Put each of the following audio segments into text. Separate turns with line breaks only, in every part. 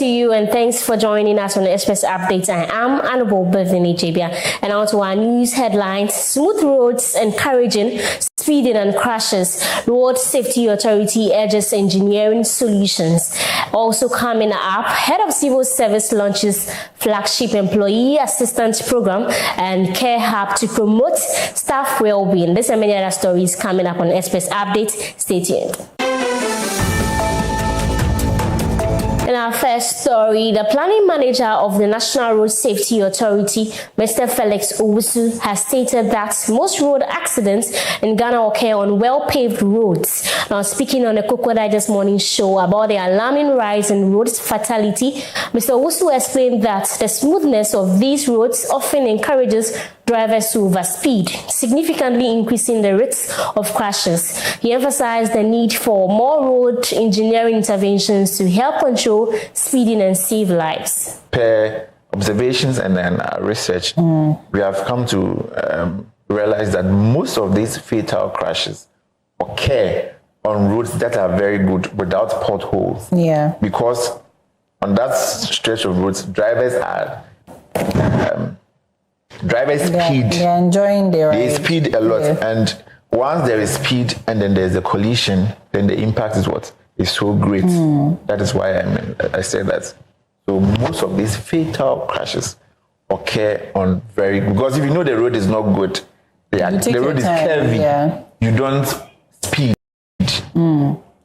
to you and thanks for joining us on the Express Updates. I am Annabelle Bethany Jabia, and on to our news headlines. Smooth roads encouraging speeding and crashes. Road Safety Authority urges engineering solutions. Also coming up, Head of Civil Service launches flagship employee assistance program and care hub to promote staff well-being. This and many other stories coming up on Express Updates. Stay tuned. In our first story, the planning manager of the National Road Safety Authority, Mr. Felix Owusu, has stated that most road accidents in Ghana occur on well-paved roads. Now, speaking on the Cocoa Digest Morning Show about the alarming rise in road fatality, Mr. Owusu explained that the smoothness of these roads often encourages drivers to overspeed, significantly increasing the risk of crashes. He emphasized the need for more road engineering interventions to help control speeding and save lives.
Per observations and then research, we have come to realize that most of these fatal crashes occur on roads that are very good without potholes.
Yeah.
Because on that stretch of roads, drivers speed.
They're enjoying their ride.
They speed a lot, and once there is speed and then there's a collision, then the impact is so great. That is why I said that. So most of these fatal crashes occur on because if you know the road is not good, the road is curvy, you don't speed.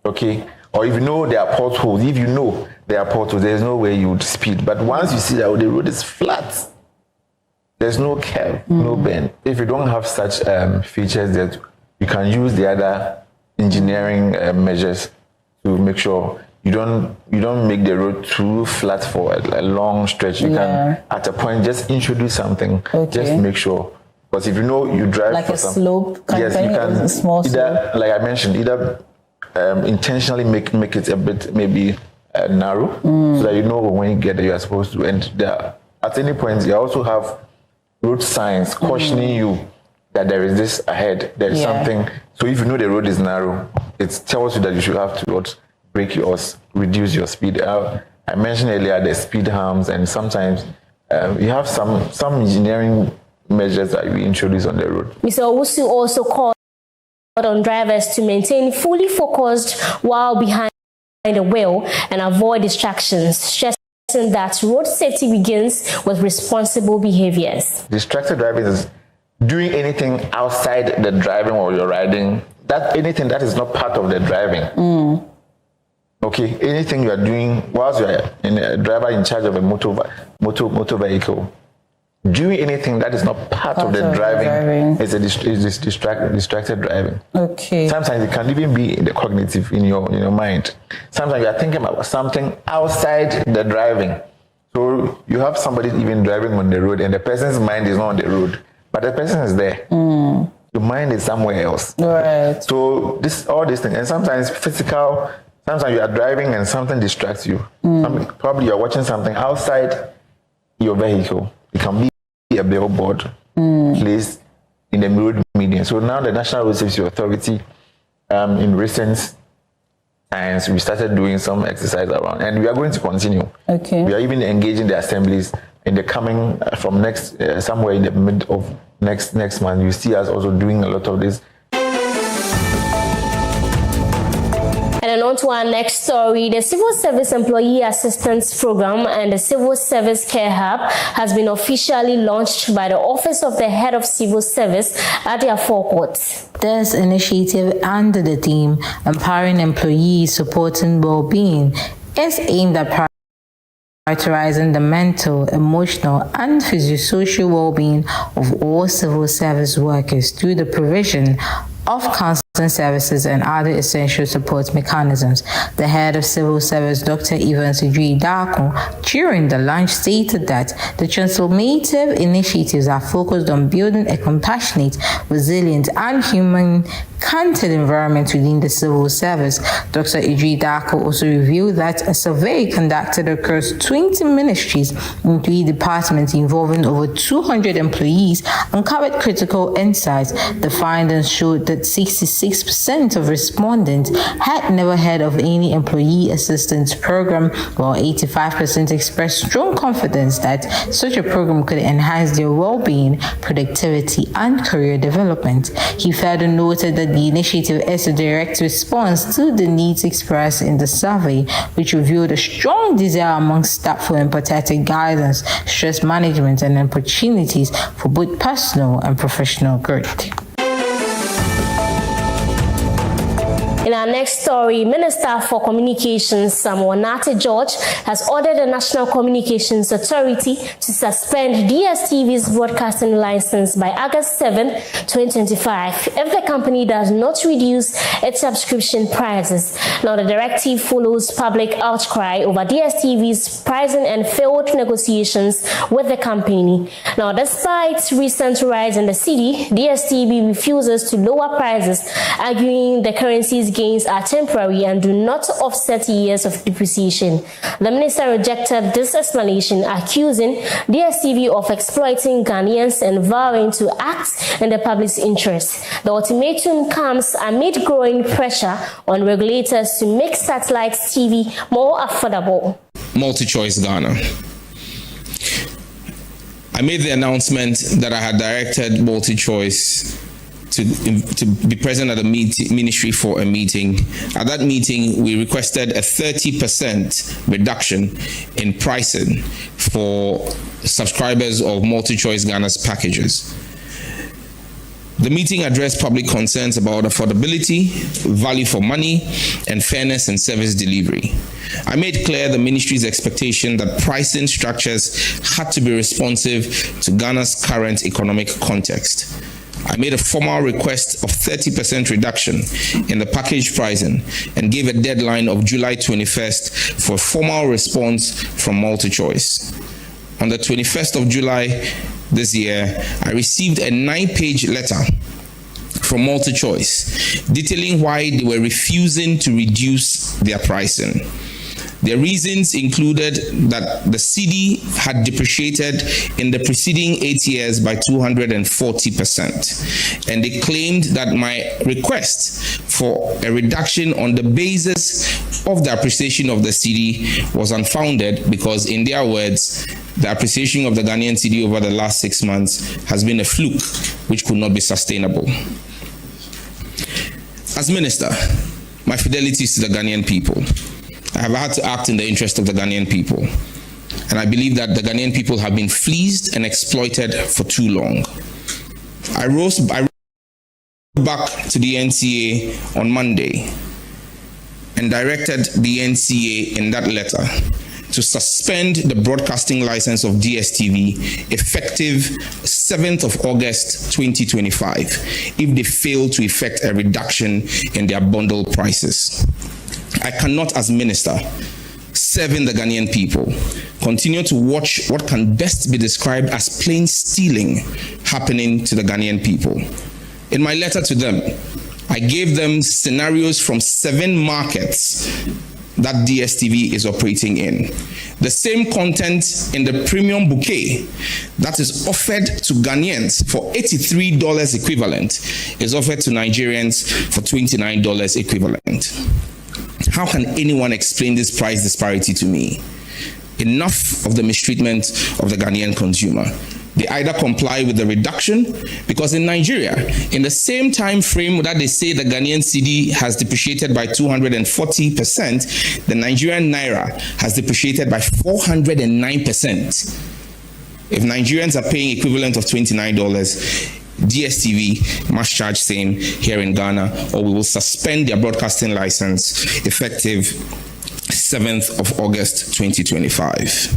Okay, or if you know there are potholes, there's no way you would speed. But once you see that the road is flat, there's no curve, no bend. If you don't have such features, that you can use the other engineering measures to make sure you don't make the road too flat for a long stretch. You can, at a point, just introduce something. Just make sure, because if you know you drive
like a slope,
yes, you can
a small slope.
Like I mentioned, either intentionally make it a bit maybe narrow, so that you know when you get there you are supposed to. And at any point, you also have road signs cautioning you that there is this ahead, there is something. So if you know the road is narrow, it tells you that you should have to brake or reduce your speed. I mentioned earlier the speed harms, and sometimes you have some engineering measures that we introduce on the road. Mr.
Owusu also called on drivers to maintain fully focused while behind the wheel and avoid distractions, stressing that road safety begins with responsible behaviors.
Distracted driving is doing anything outside the driving or you're riding, anything that is not part of the driving. Okay, anything you are doing whilst you are a driver in charge of a motor vehicle, doing anything that is not part of the driving is distracted driving. Okay. Sometimes it can even be in the cognitive, in your mind. Sometimes you are thinking about something outside the driving. So you have somebody even driving on the road and the person's mind is not on the road, but the person is there. Your mind is somewhere else. Right. So all these things, and sometimes physical. Sometimes you are driving and something distracts you. Probably you are watching something outside your vehicle. It can be a billboard placed in the road median. So now the National Road Safety Authority, in recent times, we started doing some exercise around, and we are going to continue. Okay. We are even engaging the assemblies in the coming from somewhere in the mid of next month. You see us also doing a lot of this.
And on to our next story, the Civil Service Employee Assistance Program and the Civil Service Care Hub has been officially launched by the Office of the Head of Civil Service at their forecourts.
This initiative, under the theme Empowering Employees Supporting Well-Being, is aimed at prioritizing the mental, emotional, and physiosocial well-being of all civil service workers through the provision of counseling services and other essential support mechanisms. The head of civil service, Dr. Evans Idri-Darko, during the launch stated that the transformative initiatives are focused on building a compassionate, resilient, and human-centered environment within the civil service. Dr. Idri-Darko also revealed that a survey conducted across 20 ministries in 3 departments involving over 200 employees uncovered critical insights. The findings showed that 66 86% of respondents had never heard of any employee assistance program, while 85% expressed strong confidence that such a program could enhance their well-being, productivity, and career development. He further noted that the initiative is a direct response to the needs expressed in the survey, which revealed a strong desire among staff for empathetic guidance, stress management, and opportunities for both personal and professional growth.
In our next story, Minister for Communications Samuel Nate George has ordered the National Communications Authority to suspend DSTV's broadcasting license by August 7, 2025 if the company does not reduce its subscription prices. Now, the directive follows public outcry over DSTV's pricing and failed negotiations with the company. Now, despite recent rise in the cedi, DSTV refuses to lower prices, arguing the currency's gains are temporary and do not offset years of depreciation. The minister rejected this explanation, accusing DSTV of exploiting Ghanaians and vowing to act in the public's interest. The ultimatum comes amid growing pressure on regulators to make satellite TV more affordable.
MultiChoice Ghana. I made the announcement that I had directed MultiChoice to be present at the ministry for a meeting. At that meeting, we requested a 30% reduction in pricing for subscribers of MultiChoice Ghana's packages. The meeting addressed public concerns about affordability, value for money, and fairness in service delivery. I made clear the ministry's expectation that pricing structures had to be responsive to Ghana's current economic context. I made a formal request of 30% reduction in the package pricing and gave a deadline of July 21st for a formal response from MultiChoice. On the 21st of July this year, I received a 9-page letter from MultiChoice detailing why they were refusing to reduce their pricing. Their reasons included that the cedi had depreciated in the preceding 8 years by 240%, and they claimed that my request for a reduction on the basis of the appreciation of the cedi was unfounded because, in their words, the appreciation of the Ghanaian cedi over the last 6 months has been a fluke which could not be sustainable. As minister, my fidelity is to the Ghanaian people. I have had to act in the interest of the Ghanaian people, and I believe that the Ghanaian people have been fleeced and exploited for too long. I wrote back to the NCA on Monday and directed the NCA in that letter to suspend the broadcasting license of DSTV effective 7th of August 2025 if they fail to effect a reduction in their bundle prices. I cannot, as minister, serving the Ghanaian people, continue to watch what can best be described as plain stealing happening to the Ghanaian people. In my letter to them, I gave them scenarios from 7 markets that DSTV is operating in. The same content in the premium bouquet that is offered to Ghanaians for $83 equivalent is offered to Nigerians for $29 equivalent. How can anyone explain this price disparity to me? Enough of the mistreatment of the Ghanaian consumer. They either comply with the reduction, because in Nigeria, in the same time frame that they say the Ghanaian cedi has depreciated by 240%, the Nigerian naira has depreciated by 409%. If Nigerians are paying equivalent of $29, DSTV must charge same here in Ghana, or we will suspend their broadcasting license effective 7th of August 2025.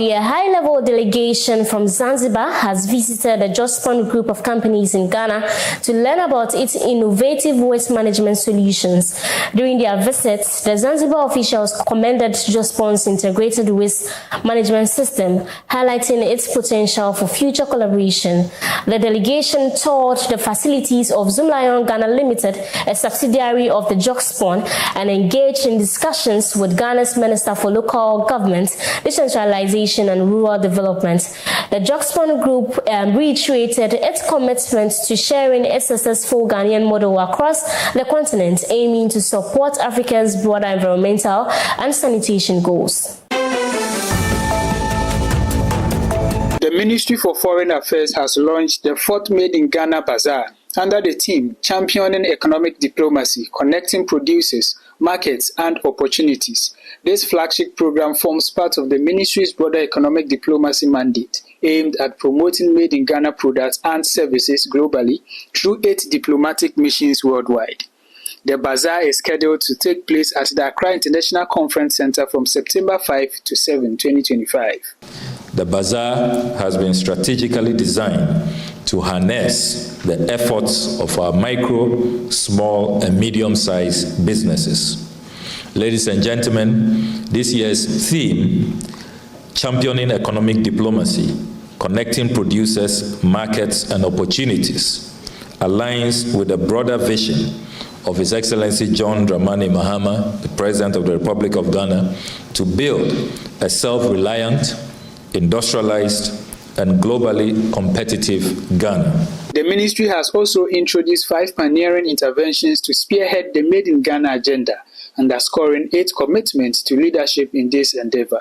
A high-level delegation from Zanzibar has visited the Jospon group of companies in Ghana to learn about its innovative waste management solutions. During their visit, the Zanzibar officials commended Jospon's integrated waste management system, highlighting its potential for future collaboration. The delegation toured the facilities of Zoomlion Ghana Limited, a subsidiary of the Jospon, and engaged in discussions with Ghana's Minister for Local Government, Decentralization and Rural Development, development. The Joxpon Group reiterated its commitment to sharing its successful Ghanaian model across the continent, aiming to support Africa's broader environmental and sanitation goals.
The Ministry for Foreign Affairs has launched the 4th Made in Ghana Bazaar under the theme Championing Economic Diplomacy, Connecting Producers, Markets and Opportunities. This flagship program forms part of the Ministry's broader economic diplomacy mandate, aimed at promoting Made in Ghana products and services globally through 8 diplomatic missions worldwide. The bazaar is scheduled to take place at the Accra International Conference Center from September 5 to 7, 2025.
The bazaar has been strategically designed to harness the efforts of our micro, small, and medium-sized businesses. Ladies and gentlemen, this year's theme, Championing Economic Diplomacy, Connecting Producers, Markets, and Opportunities, aligns with the broader vision of His Excellency John Dramani Mahama, the President of the Republic of Ghana, to build a self-reliant, industrialized, and globally competitive Ghana.
The ministry has also introduced 5 pioneering interventions to spearhead the Made in Ghana agenda, underscoring its commitment to leadership in this endeavor.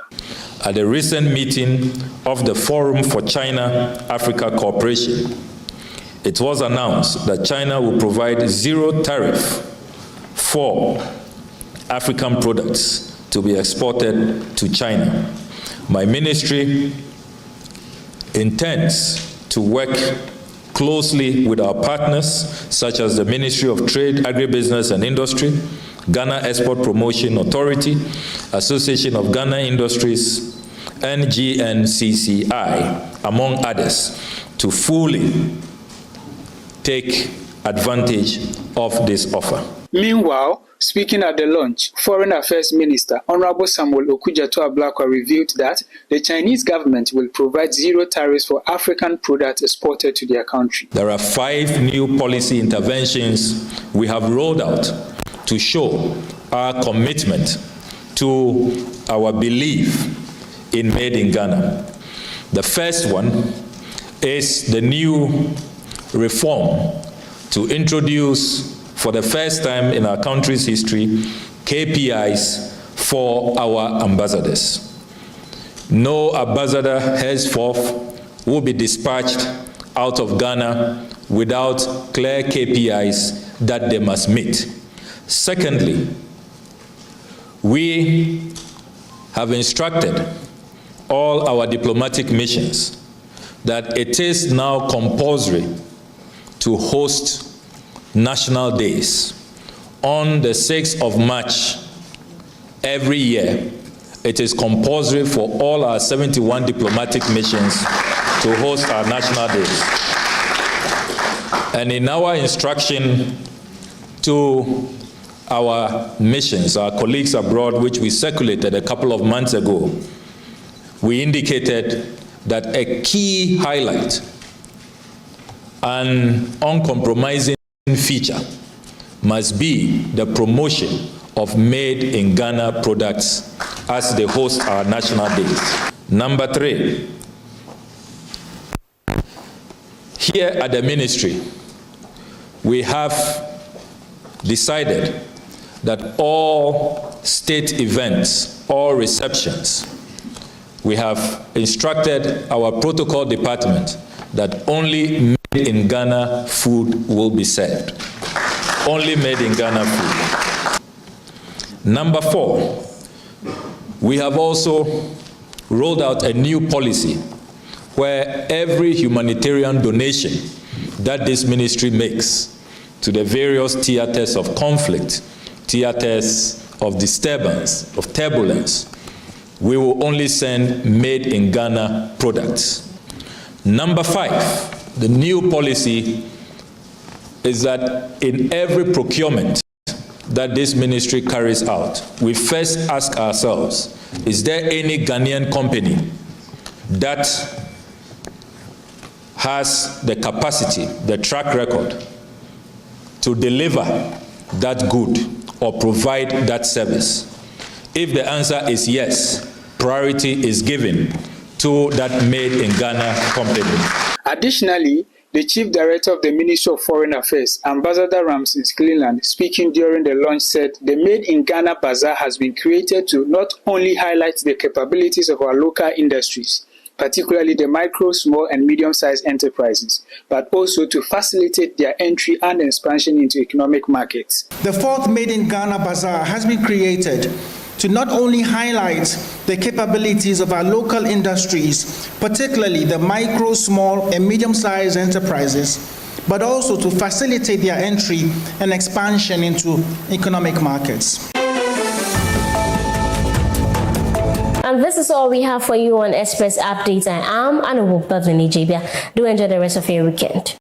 At the recent meeting of the Forum for China-Africa Cooperation, it was announced that China will provide zero tariff for African products to be exported to China. My ministry intends to work closely with our partners, such as the Ministry of Trade, Agribusiness and Industry, Ghana Export Promotion Authority, Association of Ghana Industries, and GNCCI, among others, to fully take advantage of this offer.
Meanwhile, speaking at the launch, Foreign Affairs Minister Honorable Samuel Okudzeto-Ablakwa revealed that the Chinese government will provide zero tariffs for African products exported to their country.
There are 5 new policy interventions we have rolled out to show our commitment to our belief in Made in Ghana. The first one is the new reform to introduce, for the first time in our country's history, KPIs for our ambassadors. No ambassador henceforth will be dispatched out of Ghana without clear KPIs that they must meet. Secondly, we have instructed all our diplomatic missions that it is now compulsory to host national days. On the 6th of March every year, it is compulsory for all our 71 diplomatic missions to host our national days. And in our instruction to our missions, our colleagues abroad, which we circulated a couple of months ago, we indicated that a key highlight, an uncompromising feature, must be the promotion of Made in Ghana products as they host our national days. Number 3, here at the ministry, we have decided that all state events, all receptions, we have instructed our protocol department that only Made in Ghana food will be served. Only Made in Ghana food. Number 4, we have also rolled out a new policy where every humanitarian donation that this ministry makes to the various theaters of conflict, theaters of disturbance, of turbulence, we will only send Made in Ghana products. Number 5, the new policy is that in every procurement that this ministry carries out, we first ask ourselves, is there any Ghanaian company that has the capacity, the track record to deliver that good or provide that service? If the answer is yes, priority is given to that Made in Ghana company.
Additionally, the Chief Director of the Ministry of Foreign Affairs, Ambassador Ramses Cleland, speaking during the launch, said the Made in Ghana Bazaar has been created to not only highlight the capabilities of our local industries, particularly the micro, small, and medium-sized enterprises, but also to facilitate their entry and expansion into economic markets.
The fourth Made in Ghana Bazaar has been created to not only highlight the capabilities of our local industries, particularly the micro, small, and medium-sized enterprises, but also to facilitate their entry and expansion into economic markets.
And this is all we have for you on Express Updates. I am Anu Bavini Jabia. Do enjoy the rest of your weekend.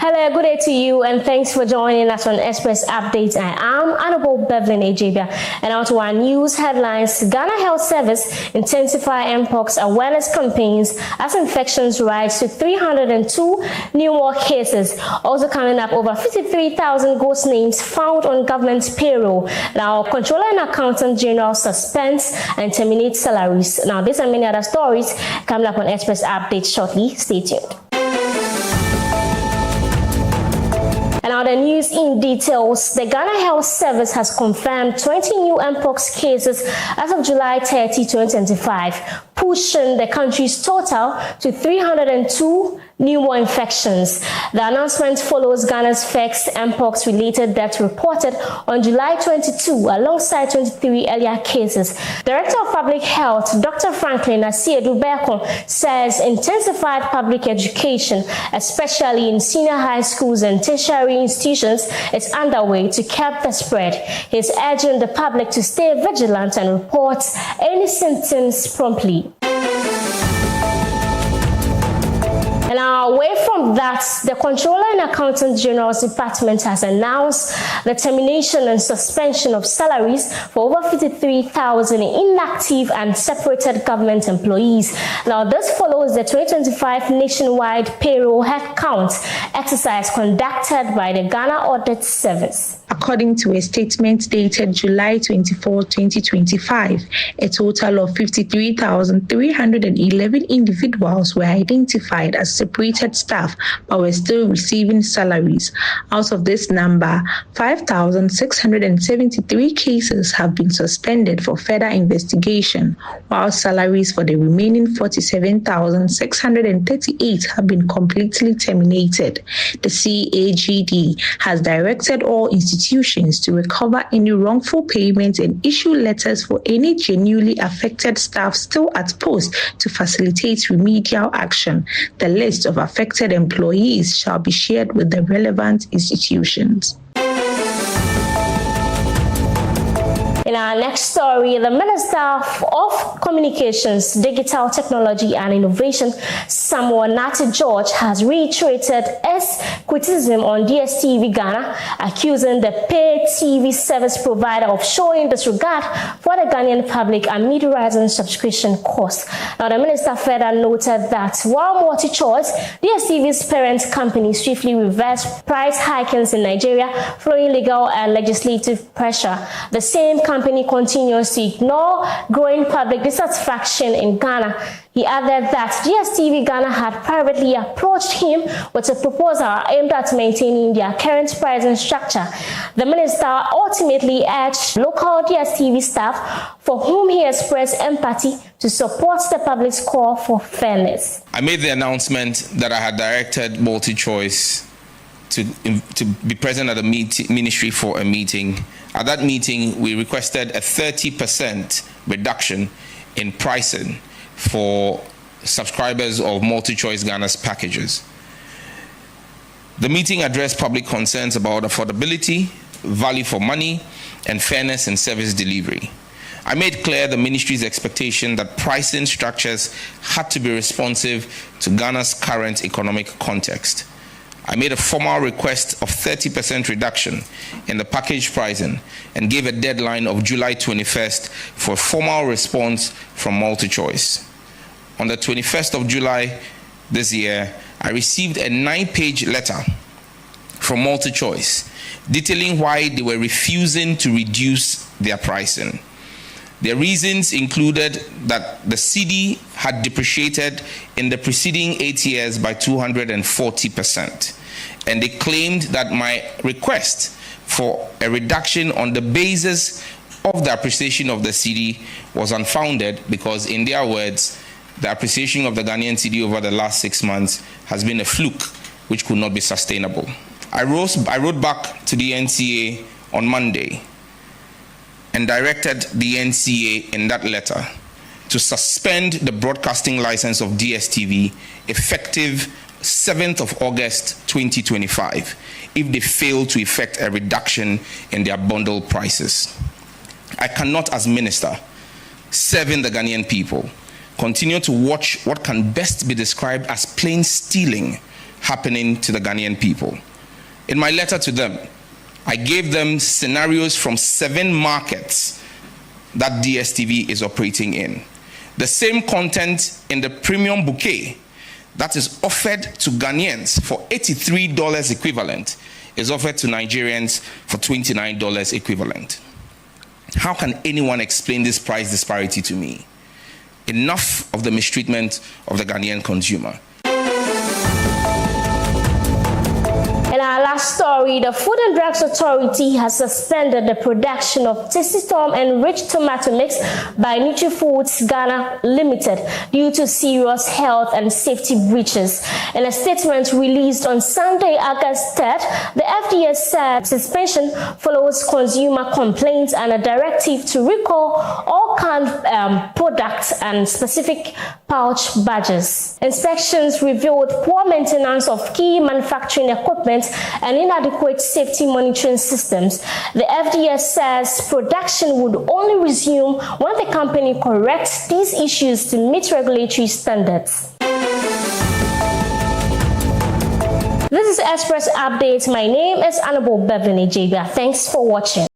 Hello, good day to you, and thanks for joining us on Express Updates. I am Honorable Beverly Ejabia, and out to our news headlines. Ghana Health Service intensify mpox awareness campaigns as infections rise to 302 new more cases. Also coming up, over 53,000 ghost names found on government payroll. Now, Controller and Accountant General suspends and terminates salaries. Now, this and many other stories coming up on Express Updates shortly. Stay tuned. And now the news in details. The Ghana Health Service has confirmed 20 new mpox cases as of July 30, 2025, pushing the country's total to 302 new more infections. The announcement follows Ghana's first mpox-related death reported on July 22, alongside 23 earlier cases. Director of Public Health, Dr. Franklin Asiedu-Berkon, says intensified public education, especially in senior high schools and tertiary institutions, is underway to curb the spread. He's urging the public to stay vigilant and report any symptoms promptly. And now, away from that, the Controller and Accountant General's Department has announced the termination and suspension of salaries for over 53,000 inactive and separated government employees. Now, this follows the 2025 nationwide payroll headcount exercise conducted by the Ghana Audit Service.
According to a statement dated July 24, 2025, a total of 53,311 individuals were identified as separated staff but were still receiving salaries. Out of this number, 5,673 cases have been suspended for further investigation, while salaries for the remaining 47,638 have been completely terminated. The CAGD has directed all institutions to recover any wrongful payments and issue letters for any genuinely affected staff still at post to facilitate remedial action. The list of affected employees shall be shared with the relevant institutions.
In our next story, the Minister of Communications, Digital Technology and Innovation, Samuel Nati George, has reiterated his criticism on DSTV Ghana, accusing the pay TV service provider of showing disregard for the Ghanaian public amid rising subscription costs. Now, the minister further noted that while MultiChoice, DSTV's parent company, swiftly reversed price hikings in Nigeria following legal and legislative pressure, the same company continues to ignore growing public dissatisfaction in Ghana. He added that DSTV Ghana had privately approached him with a proposal aimed at maintaining their current pricing structure. The minister ultimately urged local DSTV staff, for whom he expressed empathy, to support the public's call for fairness.
I made the announcement that I had directed MultiChoice to be present at the ministry for a meeting. At that meeting, we requested a 30% reduction in pricing for subscribers of MultiChoice Ghana's packages. The meeting addressed public concerns about affordability, value for money, and fairness in service delivery. I made clear the ministry's expectation that pricing structures had to be responsive to Ghana's current economic context. I made a formal request of 30% reduction in the package pricing and gave a deadline of July 21st for a formal response from MultiChoice. On the 21st of July this year, I received a 9-page letter from MultiChoice detailing why they were refusing to reduce their pricing. Their reasons included that the cedi had depreciated in the preceding 8 years by 240%. And they claimed that my request for a reduction on the basis of the appreciation of the cedi was unfounded because, in their words, the appreciation of the Ghanaian cedi over the last 6 months has been a fluke which could not be sustainable. I wrote back to the NCA on Monday and directed the NCA in that letter to suspend the broadcasting license of DSTV effective 7th of August 2025 if they fail to effect a reduction in their bundle prices. I cannot, as minister serving the Ghanaian people, continue to watch what can best be described as plain stealing happening to the Ghanaian people. In my letter to them, I gave them scenarios from 7 markets that DSTV is operating in. The same content in the premium bouquet that is offered to Ghanaians for $83 equivalent is offered to Nigerians for $29 equivalent. How can anyone explain this price disparity to me? Enough of the mistreatment of the Ghanaian consumer.
In our last story, the Food and Drugs Authority has suspended the production of Tasty Storm enriched tomato mix by NutriFoods Ghana Limited due to serious health and safety breaches. In a statement released on Sunday, August 3rd, the FDA said suspension follows consumer complaints and a directive to recall all canned products and specific pouch badges. Inspections revealed poor maintenance of key manufacturing equipment and inadequate safety monitoring systems. The FDA says production would only resume when the company corrects these issues to meet regulatory standards. This is Express Update. My name is Annabelle Beverly Jabia. Thanks for watching.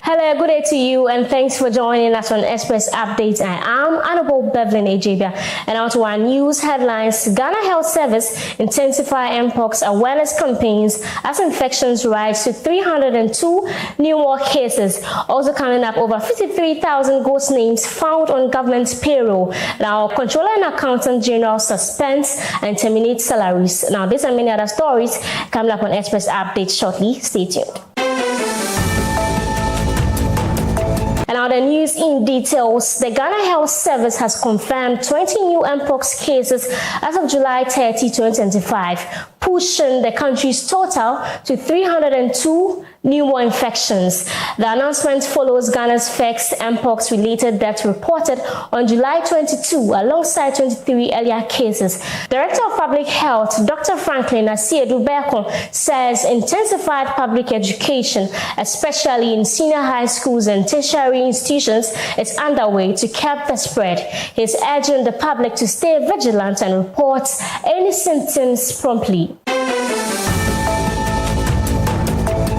Hello, good day to you, and thanks for joining us on Express Updates. I am Honorable Beverly Ejabia, and out to our news headlines. Ghana Health Service intensify mpox awareness campaigns as infections rise to 302 new more cases. Also coming up, over 53,000 ghost names found on government payroll. Now, Controller and Accountant General suspends and terminates salaries. Now, this and many other stories coming up on Express Updates shortly. Stay tuned. And now the news in details. The Ghana Health Service has confirmed 20 new mpox cases as of July 30, 2025, pushing the country's total to 302 new more infections. The announcement follows Ghana's first mpox-related death reported on July 22, alongside 23 earlier cases. Director of Public Health, Dr. Franklin Asiedu-Berkon, says intensified public education, especially in senior high schools and tertiary institutions, is underway to curb the spread. He's urging the public to stay vigilant and report any symptoms promptly.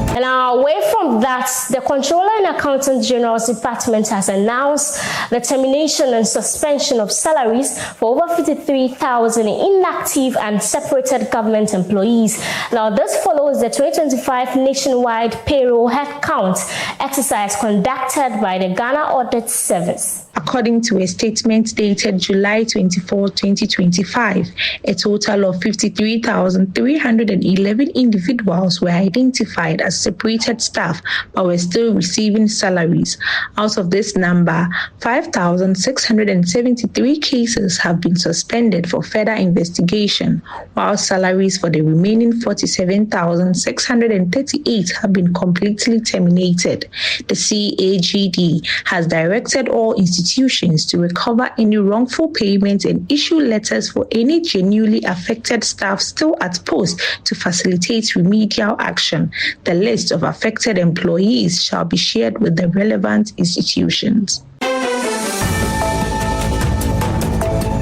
And now, away from that, the Controller and Accountant General's Department has announced the termination and suspension of salaries for over 53,000 inactive and separated government employees. Now, this follows the 2025 nationwide payroll headcount exercise conducted by the Ghana Audit Service.
According to a statement dated July 24, 2025, a total of 53,311 individuals were identified as separated staff but were still receiving salaries. Out of this number, 5,673 cases have been suspended for further investigation, while salaries for the remaining 47,638 have been completely terminated. The CAGD has directed all institutions to recover any wrongful payments and issue letters for any genuinely affected staff still at post to facilitate remedial action. The list of affected employees shall be shared with the relevant institutions.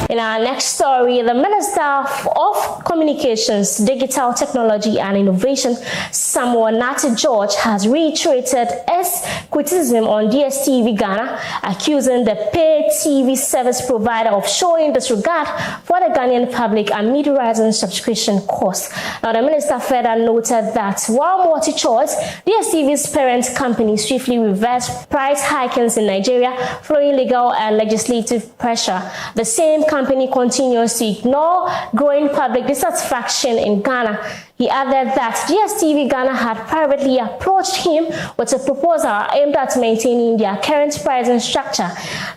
In our next story, the Minister of Communications, Digital Technology and Innovation, Samuel Nati George, has reiterated his criticism on DSTV Ghana, accusing the pay TV service provider of showing disregard for the Ghanaian public amid rising subscription costs. Now, the minister further noted that while MultiChoice, DSTV's parent company, swiftly reversed price hikings in Nigeria following legal and legislative pressure, the same company continues to ignore growing public dissatisfaction in Ghana. He added that DSTV Ghana had privately approached him with a proposal aimed at maintaining their current pricing structure.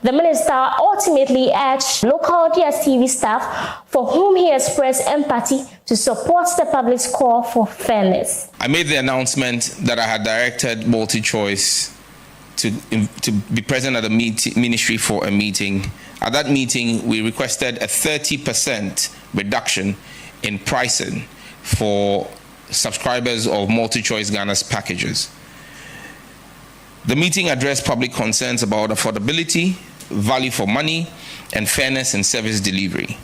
The minister ultimately urged local DSTV staff, for whom he expressed empathy, to support the public's call for fairness.
I made the announcement that I had directed MultiChoice to be present at the ministry for a meeting. At that meeting, we requested a 30% reduction in pricing for subscribers of MultiChoice Ghana's packages. The meeting addressed public concerns about affordability, value for money, and fairness in service delivery.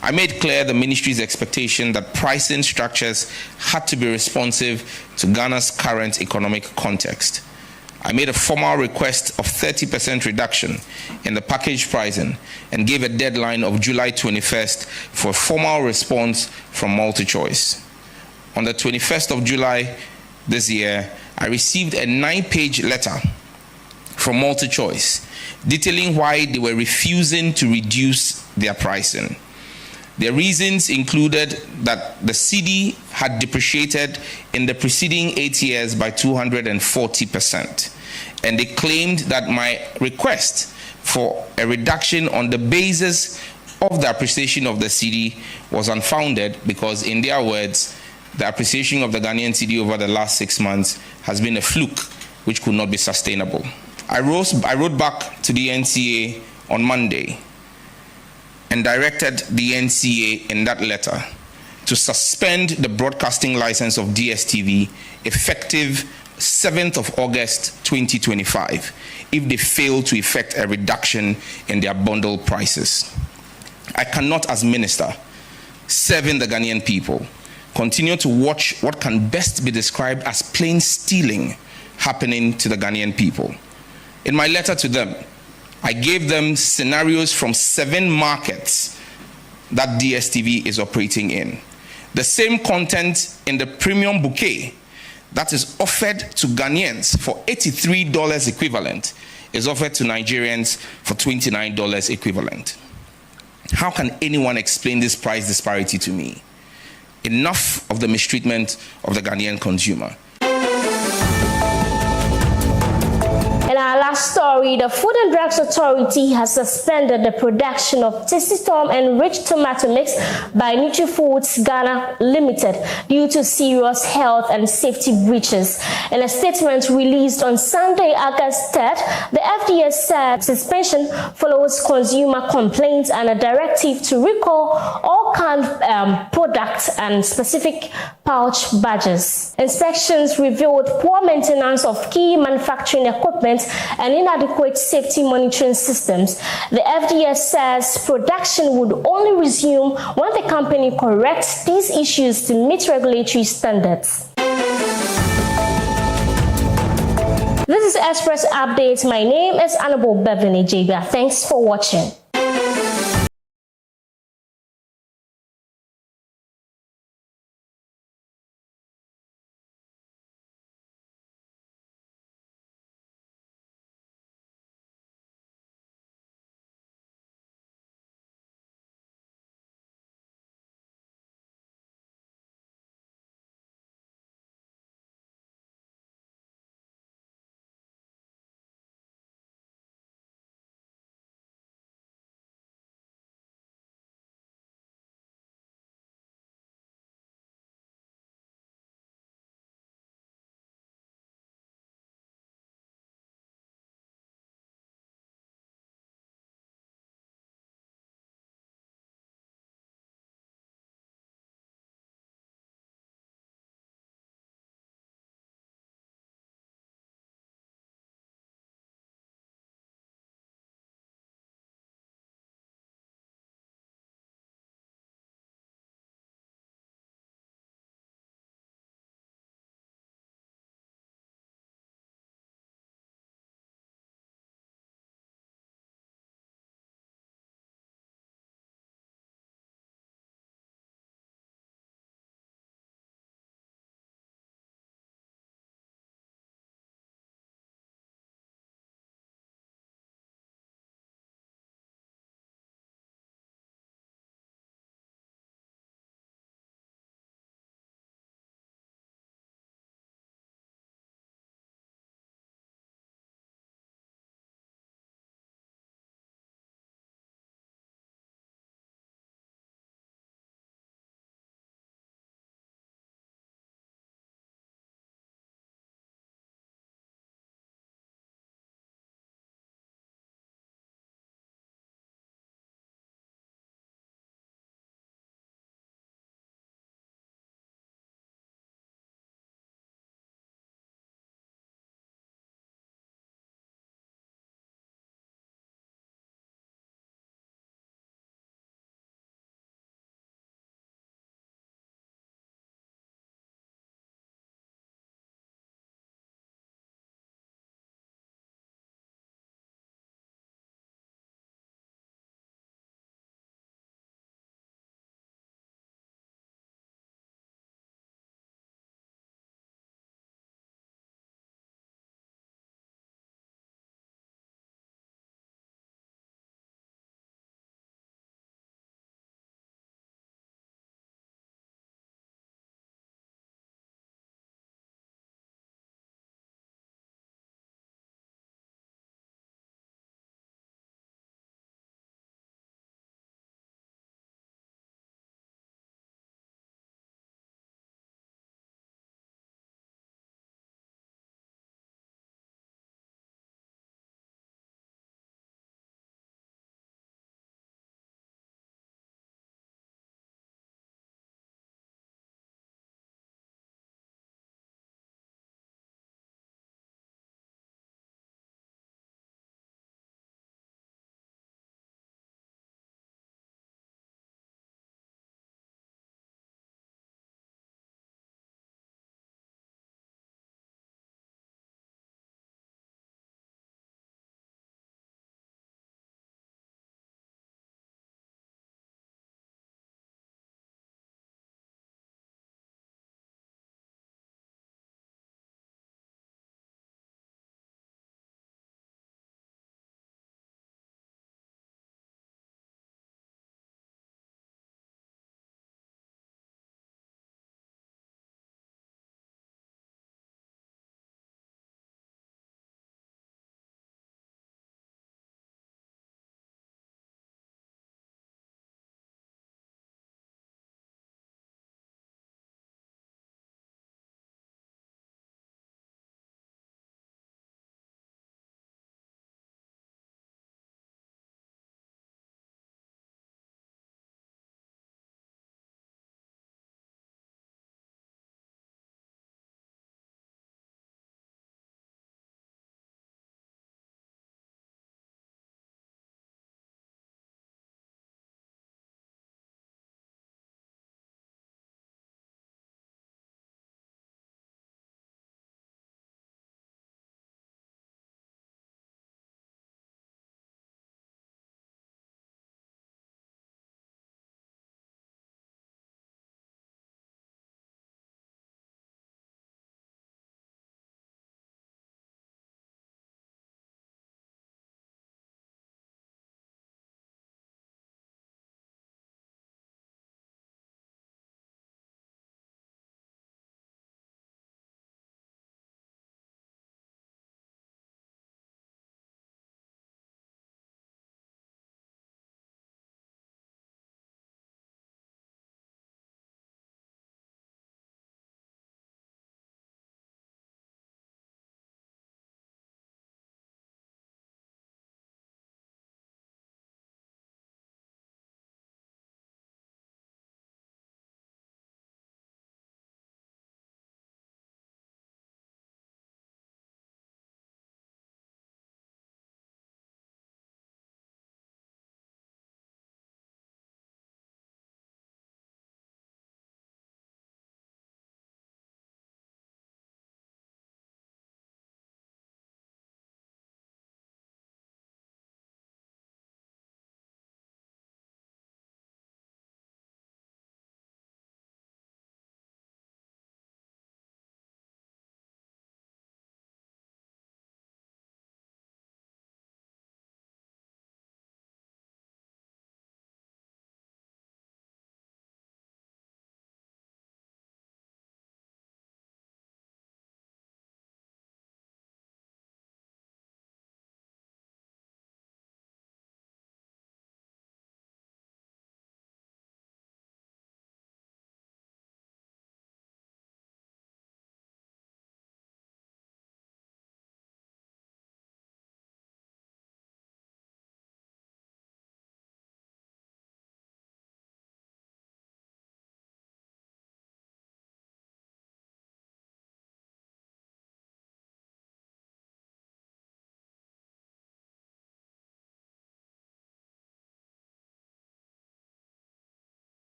I made clear the ministry's expectation that pricing structures had to be responsive to Ghana's current economic context. I made a formal request of 30% reduction in the package pricing and gave a deadline of July 21st for a formal response from MultiChoice. On the 21st of July this year, I received a 9-page letter from MultiChoice detailing why they were refusing to reduce their pricing. Their reasons included that the cedi had depreciated in the preceding 8 years by 240%. And they claimed that my request for a reduction on the basis of the appreciation of the cedi was unfounded because, in their words, the appreciation of the Ghanaian cedi over the last 6 months has been a fluke which could not be sustainable. I wrote back to the NCA on Monday and directed the NCA in that letter to suspend the broadcasting license of DSTV effective 7th of August 2025 if they fail to effect a reduction in their bundle prices. I cannot, as minister serving the Ghanaian people, continue to watch what can best be described as plain stealing happening to the Ghanaian people. In my letter to them, I gave them scenarios from 7 markets that DSTV is operating in. The same content in the premium bouquet that is offered to Ghanaians for $83 equivalent is offered to Nigerians for $29 equivalent. How can anyone explain this price disparity to me? Enough of the mistreatment of the Ghanaian consumer.
In our last story, the Food and Drugs Authority has suspended the production of Tasty Storm enriched tomato mix by NutriFoods Ghana Limited due to serious health and safety breaches. In a statement released on Sunday, August 3rd, the FDA said suspension follows consumer complaints and a directive to recall all canned products and specific pouch badges. Inspections revealed poor maintenance of key manufacturing equipment and inadequate safety monitoring systems. The FDA says production would only resume when the company corrects these issues to meet regulatory standards. This is Express Updates. My name is Annabelle Beverly Jabia. Thanks for watching.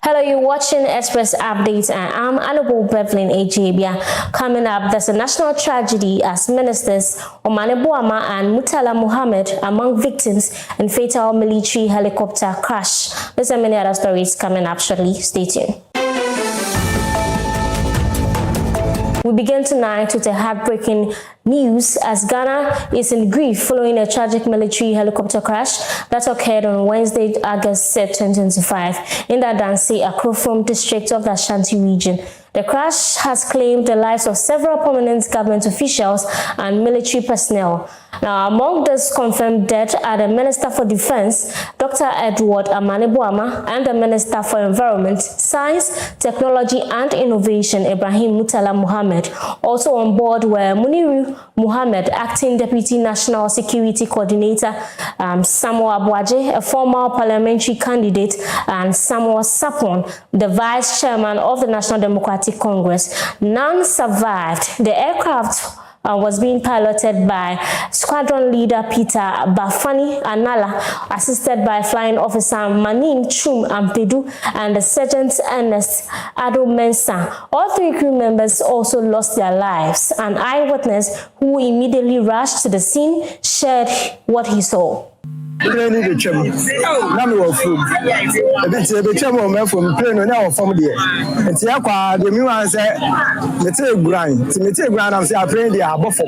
Hello, you're watching Express Updates and I'm Honorable Bevelyn Ejebia. Coming up, there's a national tragedy as ministers Omane Boama and Murtala Muhammad among victims in fatal military helicopter crash. There's and many other stories coming up shortly. Stay tuned. We begin tonight with a heartbreaking news as Ghana is in grief following a tragic military helicopter crash that occurred on Wednesday, August 2025 in the Dansi Akrofom district of the Ashanti region. The crash has claimed the lives of several prominent government officials and military personnel. Now, among those confirmed dead are the Minister for Defense, Dr. Edward Amane Boama, and the Minister for Environment, Science, Technology and Innovation, Ibrahim Murtala Muhammad. Also on board were Muniru Muhammad, Acting Deputy National Security Coordinator, Samuel Abuaje, a former parliamentary candidate, and Samuel Sapon, the Vice Chairman of the National Democratic Congress. None survived. The aircraft was being piloted by Squadron Leader Peter Bafani Anala, assisted by Flying Officer Manin Chum Ampedu and the Sergeant Ernest Ado Mensah. All three crew members also lost their lives. An eyewitness who immediately rushed to the scene shared what he saw.
Plane the chemo. Na me wo food. E be chemo me from plane no na wo form there. Enti akwa de mi wan say me te guran. Ti me te guran am say a plane there abofo.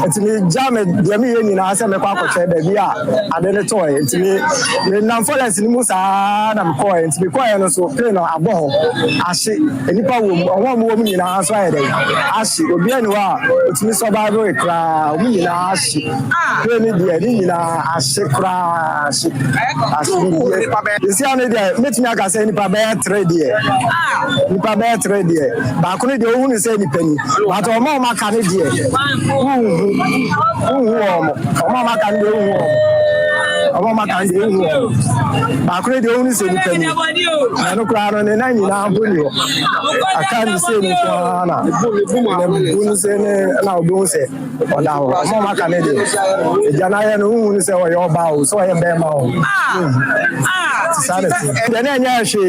Enti me jam de mi ye nyina say me kwa kwache da bi a ade ne toy. Enti me nam forest ni mu sa na me ko enti me ko no so plane no abo ahye. Enipa wo mu won wo mu nyina so aye dey. Ahye obi ani wa enti me so ba ro ekra mu nyina ahye. Plane there ni nyina ahye. This year, meet me. I can say nipa bear trade here. Nipa bear trade here. But I couldn't do only say ni penny. But Mama can it here. Mama can do. Mama can do. But I couldn't do only say ni penny. I don't cry on the 99. I can't say ni Joanna. Don't say now. Don't say. Mama can it. Janaya no say what your bow. So I am Bema. The Nanyashi,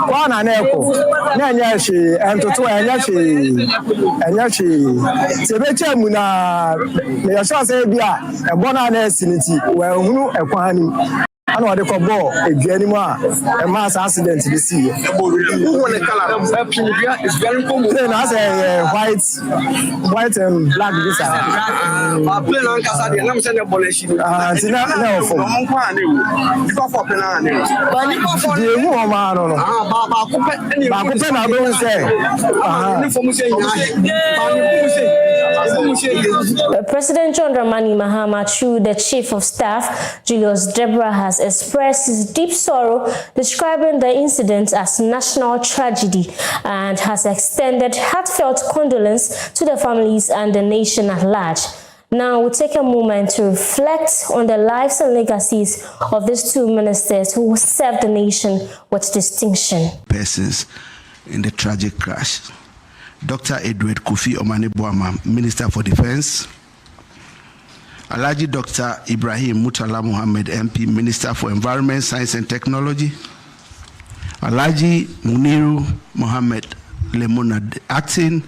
one and echo, Nanyashi, and to two and Yashi. Sebecha Muna, may I say, be a bonnet sinity, well, who a quani. I know the cobble, a genuine, a mass accident to the sea. The color is very common. Then I say white and black visa.
President John Dramani Mahama, through the Chief of Staff, Julius Deborah, has expressed his deep sorrow, describing the incident as national tragedy, and has extended heartfelt condolence to the families and the nation at large. Now we'll take a moment to reflect on the lives and legacies of these two ministers who served the nation with distinction.
Persons in the tragic crash. Dr. Edward Kofi Omane Boama, Minister for Defense. Alhaji Dr. Ibrahim Murtala Muhammad, MP, Minister for Environment, Science and Technology. Alhaji Muniru Muhammad Lemona, Acting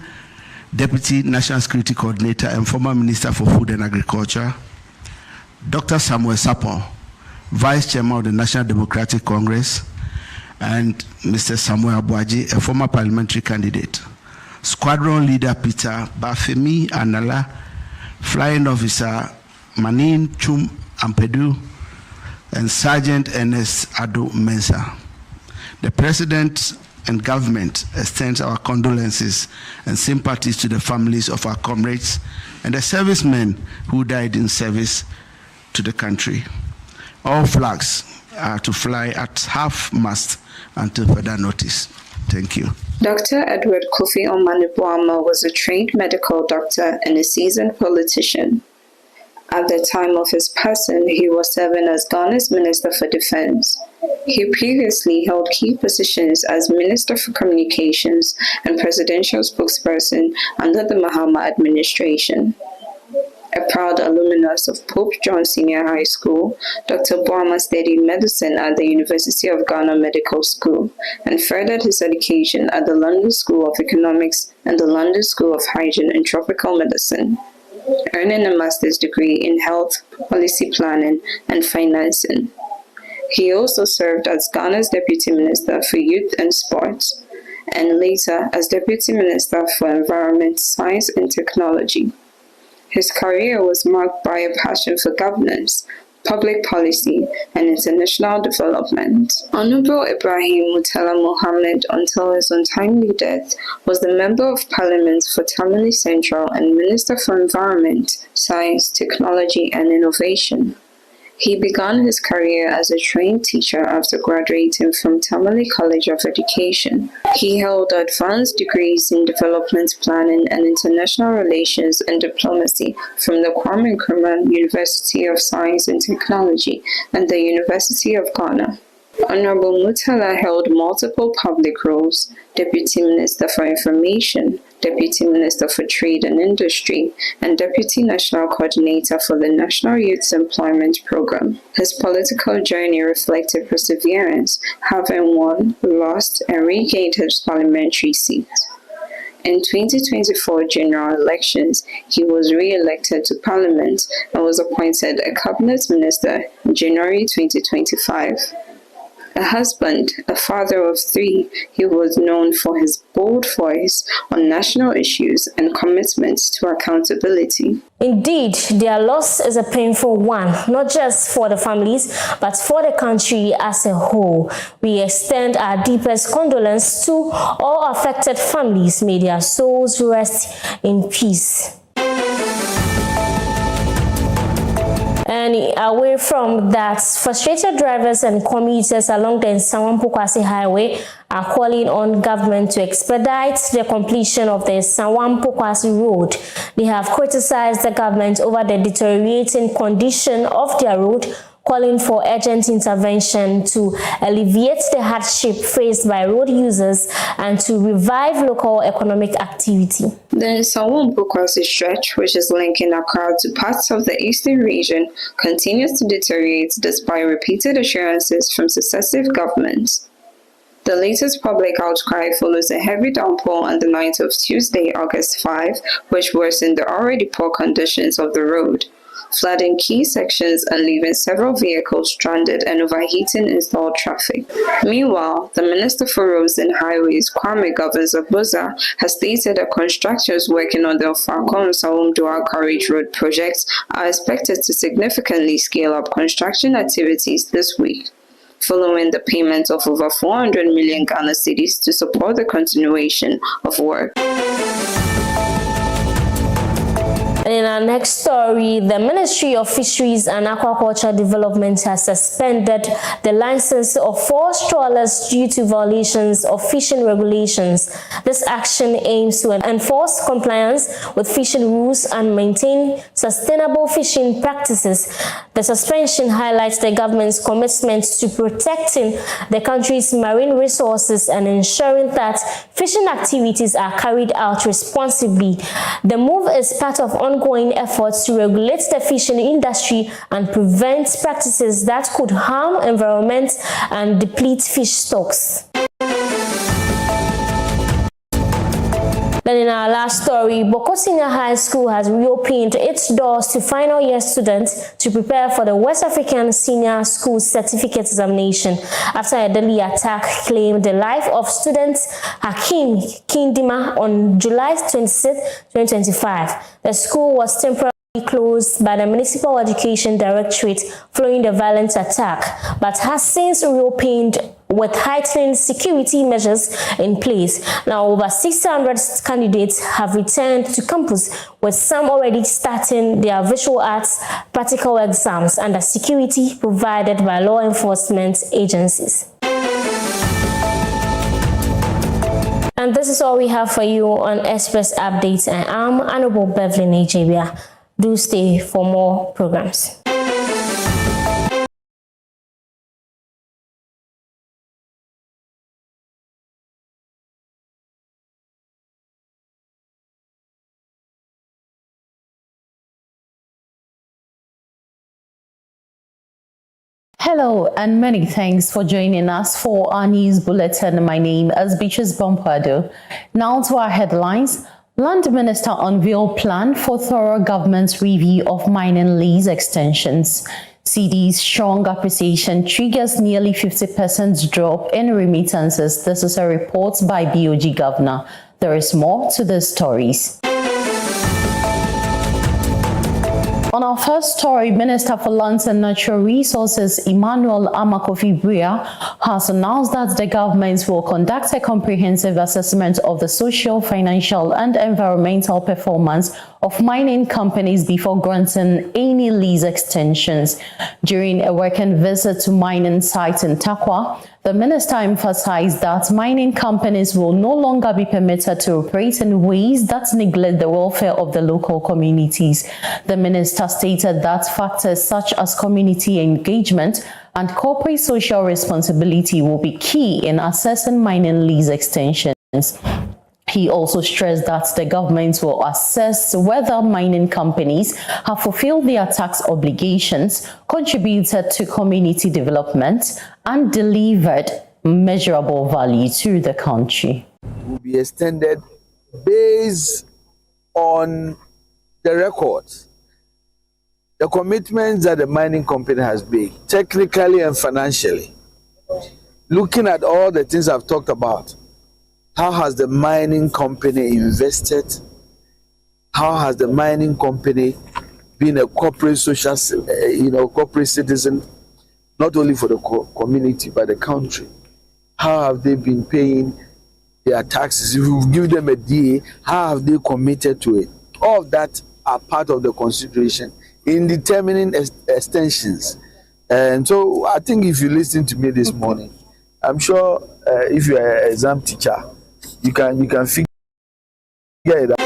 Deputy National Security Coordinator and former Minister for Food and Agriculture. Dr. Samuel Sapon, Vice Chairman of the National Democratic Congress. And Mr. Samuel Abuaje, a former parliamentary candidate. Squadron Leader Peter Bafemi Anala, Flying Officer Manin Chum Ampedu, and Sergeant Ernest Ado Mensah. The President and government extends our condolences and sympathies to the families of our comrades and the servicemen who died in service to the country. All flags are to fly at half-mast until further notice. Thank you.
Dr. Edward Kofi Omane Boama was a trained medical doctor and a seasoned politician. At the time of his passing, he was serving as Ghana's Minister for Defense. He previously held key positions as Minister for Communications and Presidential Spokesperson under the Mahama administration. A proud alumnus of Pope John Senior High School, Dr. Boama studied medicine at the University of Ghana Medical School and furthered his education at the London School of Economics and the London School of Hygiene and Tropical Medicine, earning a master's degree in health, policy planning, and financing. He also served as Ghana's Deputy Minister for Youth and Sports, and later as Deputy Minister for Environment, Science and Technology. His career was marked by a passion for governance, public policy, and international development. Honorable Ibrahim Mutala Mohammed, until his untimely death, was the Member of Parliament for Tamale Central and Minister for Environment, Science, Technology, and Innovation. He began his career as a trained teacher after graduating from Tamale College of Education. He held advanced degrees in development planning and international relations and diplomacy from the Kwame Nkrumah University of Science and Technology and the University of Ghana. Honorable Mutala held multiple public roles: Deputy Minister for Information, Deputy Minister for Trade and Industry, and Deputy National Coordinator for the National Youth Employment Program. His political journey reflected perseverance, having won, lost, and regained his parliamentary seat. In 2024 general elections, he was re-elected to Parliament and was appointed a cabinet minister in January 2025. A husband, a father of three, he was known for his bold voice on national issues and commitment to accountability.
Indeed, their loss is a painful one, not just for the families, but for the country as a whole. We extend our deepest condolence to all affected families. May their souls rest in peace. And away from that, frustrated drivers and commuters along the Nsawam-Pokwase Highway are calling on government to expedite the completion of the Nsawam-Pokwase Road. They have criticized the government over the deteriorating condition of their road, calling for urgent intervention to alleviate the hardship faced by road users and to revive local economic activity.
The Nsawam-Pokwase stretch, which is linking Accra to parts of the eastern region, continues to deteriorate despite repeated assurances from successive governments. The latest public outcry follows a heavy downpour on the night of Tuesday, August 5, which worsened the already poor conditions of the road, flooding key sections and leaving several vehicles stranded and overheating installed traffic. Meanwhile, the Minister for Roads and Highways, Kwame Govers-Abuza, has stated that contractors working on the Ofakon-Nsawam-Dual Carriage Road project are expected to significantly scale up construction activities this week, following the payment of over 400 million Ghana cedis to support the continuation of work.
And in our next story, the Ministry of Fisheries and Aquaculture Development has suspended the license of 4 trawlers due to violations of fishing regulations. This action aims to enforce compliance with fishing rules and maintain sustainable fishing practices. The suspension highlights the government's commitment to protecting the country's marine resources and ensuring that fishing activities are carried out responsibly. The move is part of ongoing efforts to regulate the fishing industry and prevent practices that could harm environment and deplete fish stocks. Then in our last story, Boko Senior High School has reopened its doors to final year students to prepare for the West African Senior School Certificate Examination after a deadly attack claimed the life of student Hakim Kindima on July 26, 2025. The school was temporarily closed by the Municipal Education Directorate following the violent attack, but has since reopened with heightened security measures in place. Now, over 600 candidates have returned to campus, with some already starting their visual arts practical exams under security provided by law enforcement agencies. And this is all we have for you on Express Updates. I am Honorable Beverly Nigeria. Do stay for more programs.
Hello and many thanks for joining us for our news bulletin. My name is Beatrice Bompardo. Now to our headlines. Land Minister unveiled plan for thorough government review of mining lease extensions. CD's strong appreciation triggers nearly 50% drop in remittances. This is a report by BOG Governor. There is more to the stories. On our first story, Minister for Lands and Natural Resources Emmanuel Amakofi-Buya has announced that the government will conduct a comprehensive assessment of the social, financial and environmental performance of mining companies before granting any lease extensions. During a working visit to mining sites in Takwa, the minister emphasized that mining companies will no longer be permitted to operate in ways that neglect the welfare of the local communities. The minister stated that factors such as community engagement and corporate social responsibility will be key in assessing mining lease extensions. He also stressed that the government will assess whether mining companies have fulfilled their tax obligations, contributed to community development, and delivered measurable value to the country.
Will be extended based on the records, the commitments that the mining company has made, technically and financially. Looking at all the things I've talked about, how has the mining company invested? How has the mining company been a corporate social, corporate citizen, not only for the community, but the country? How have they been paying their taxes? If you give them a DA, how have they committed to it? All of that are part of the consideration in determining extensions. And so I think if you listen to me this morning, I'm sure if you're an exam teacher, you can figure it out.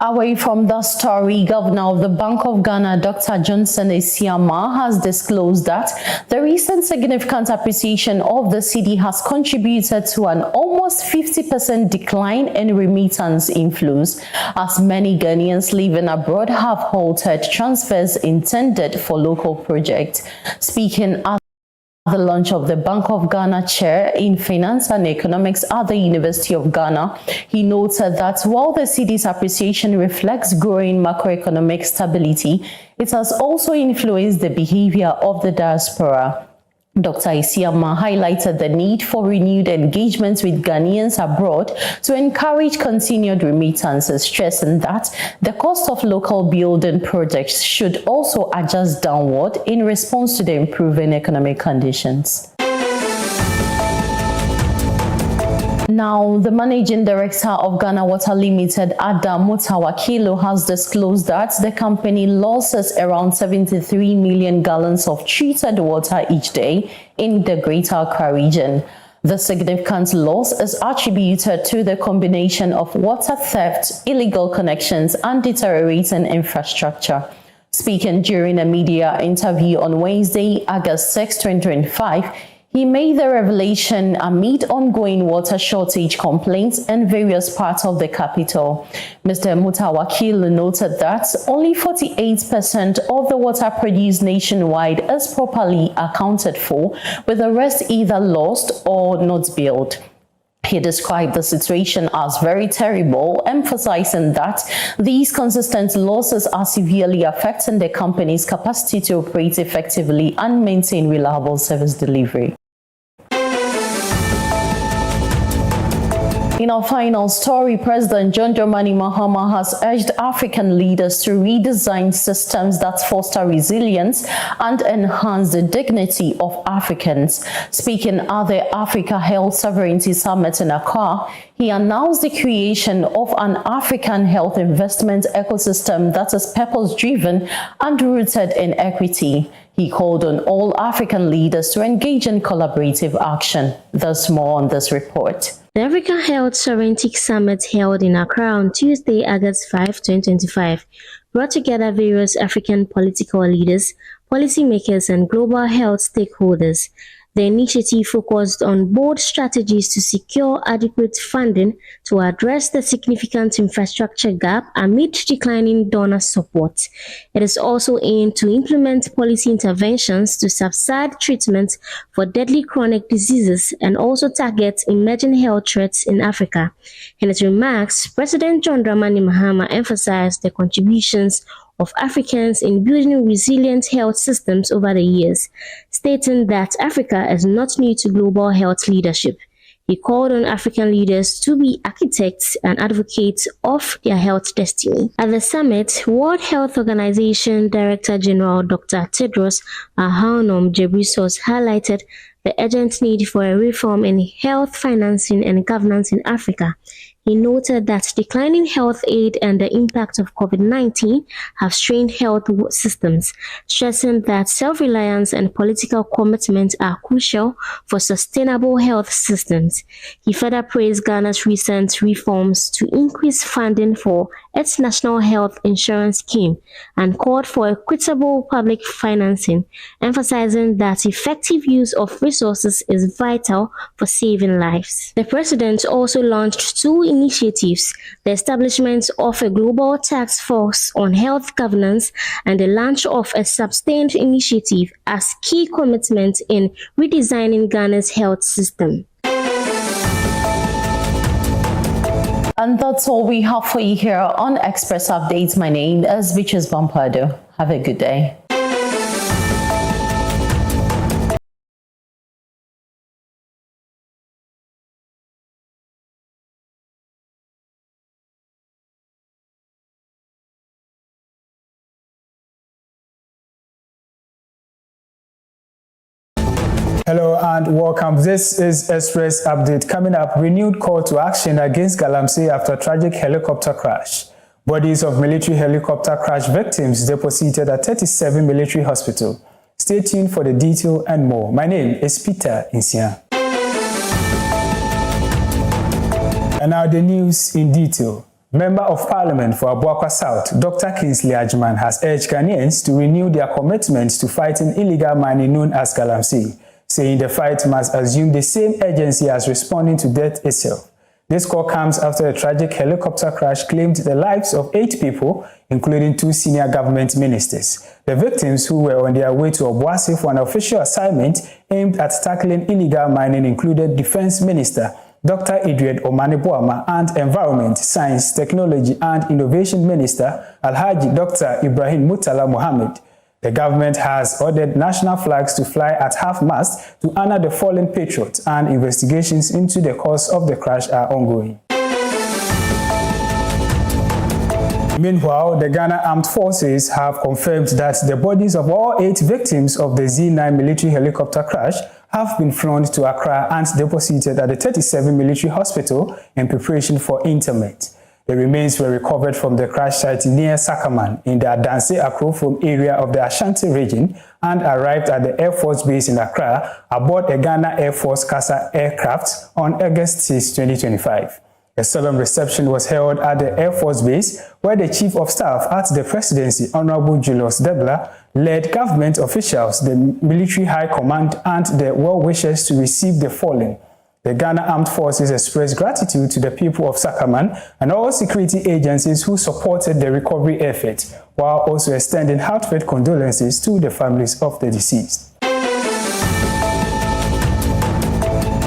Away from the story, Governor of the Bank of Ghana, Dr. Johnson Esiama, has disclosed that the recent significant appreciation of the cedi has contributed to an almost 50% decline in remittance inflows, as many Ghanaians living abroad have halted transfers intended for local projects. Speaking at the launch of the Bank of Ghana Chair in Finance and Economics at the University of Ghana, he noted that while the cedi's appreciation reflects growing macroeconomic stability, it has also influenced the behavior of the diaspora. Dr. Isiama highlighted the need for renewed engagement with Ghanaians abroad to encourage continued remittances, stressing that the cost of local building projects should also adjust downward in response to the improving economic conditions. Now, the managing director of Ghana Water Limited, Adam Mutawakilo, has disclosed that the company loses around 73 million gallons of treated water each day in the Greater Accra region. The significant loss is attributed to the combination of water theft, illegal connections, and deteriorating infrastructure. Speaking during a media interview on Wednesday, August 6, 2025, he made the revelation amid ongoing water shortage complaints in various parts of the capital. Mr. Mutawakil noted that only 48% of the water produced nationwide is properly accounted for, with the rest either lost or not billed. He described the situation as very terrible, emphasizing that these consistent losses are severely affecting the company's capacity to operate effectively and maintain reliable service delivery. In our final story, President John Dramani Mahama has urged African leaders to redesign systems that foster resilience and enhance the dignity of Africans. Speaking at the Africa Health Sovereignty Summit in Accra, he announced the creation of an African health investment ecosystem that is purpose-driven and rooted in equity. He called on all African leaders to engage in collaborative action. There's more on this report.
The Africa Health Sovereignty Summit held in Accra on Tuesday, August 5, 2025, brought together various African political leaders, policymakers, and global health stakeholders. The initiative focused on bold strategies to secure adequate funding to address the significant infrastructure gap amid declining donor support. It is also aimed to implement policy interventions to subside treatment for deadly chronic diseases and also target emerging health threats in Africa. In his remarks, President John Dramani Mahama emphasized the contributions of Africans in building resilient health systems over the years, stating that Africa is not new to global health leadership. He called on African leaders to be architects and advocates of their health destiny. At the summit, World Health Organization Director General Dr. Tedros Adhanom Ghebreyesus highlighted the urgent need for a reform in health financing and governance in Africa. He noted that declining health aid and the impact of COVID-19 have strained health systems, stressing that self-reliance and political commitment are crucial for sustainable health systems. He further praised Ghana's recent reforms to increase funding for its national health insurance scheme and called for equitable public financing, emphasizing that effective use of resources is vital for saving lives. The president also launched two initiatives: the establishment of a global task force on health governance and the launch of a sustained initiative as key commitments in redesigning Ghana's health system.
And that's all we have for you here on Express Updates. My name is Beatrice Bampardo. Have a good day.
Hello and welcome. This is Express Update. Coming up, renewed call to action against Galamsey after tragic helicopter crash. Bodies of military helicopter crash victims deposited at 37 military hospital. Stay tuned for the detail and more. My name is Peter Insia. And now the news in detail. Member of Parliament for Abuakwa South, Dr. Kingsley Ajman, has urged Ghanaians to renew their commitment to fighting illegal mining known as Galamsey, saying the fight must assume the same urgency as responding to death itself. This call comes after a tragic helicopter crash claimed the lives of 8 people, including 2 senior government ministers. The victims, who were on their way to Obuasi for an official assignment aimed at tackling illegal mining, included Defense Minister Dr. Edward Omaneboama and Environment, Science, Technology and Innovation Minister Alhaji Dr. Ibrahim Murtala Mohammed. The government has ordered national flags to fly at half-mast to honor the fallen patriots, and investigations into the cause of the crash are ongoing. Meanwhile, the Ghana Armed Forces have confirmed that the bodies of all 8 victims of the Z9 military helicopter crash have been flown to Accra and deposited at the 37 military hospital in preparation for interment. The remains were recovered from the crash site near Sakaman in the Adanse Akrofom area of the Ashanti region and arrived at the Air Force Base in Accra aboard a Ghana Air Force Casa aircraft on August 6, 2025. A solemn reception was held at the Air Force Base, where the Chief of Staff at the Presidency, Honorable Julius Debla, led government officials, the military high command, and the well-wishers to receive the fallen. The Ghana Armed Forces expressed gratitude to the people of Sakaman and all security agencies who supported the recovery effort, while also extending heartfelt condolences to the families of the deceased.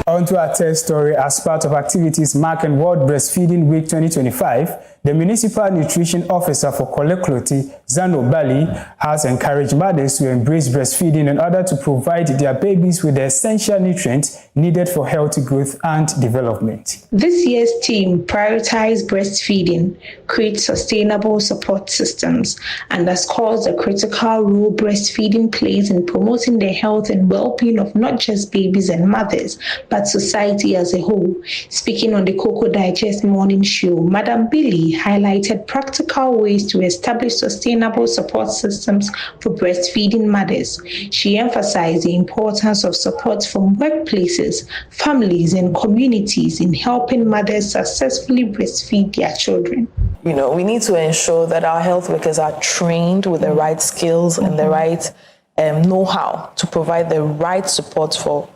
On to our third story. As part of activities marking World Breastfeeding Week 2025, the Municipal Nutrition Officer for Kolekloti, Zano Bali, has encouraged mothers to embrace breastfeeding in order to provide their babies with the essential nutrients needed for healthy growth and development.
This year's theme prioritizes breastfeeding, create sustainable support systems, and underscores the critical role breastfeeding plays in promoting the health and well-being of not just babies and mothers, but society as a whole. Speaking on the Cocoa Digest Morning Show, Madam Billy highlighted practical ways to establish sustainable support systems for breastfeeding mothers. She emphasized the importance of support from workplaces, families, and communities in helping mothers successfully breastfeed their children.
You know, we need to ensure that our health workers are trained with the right skills and the right know-how to provide the right support for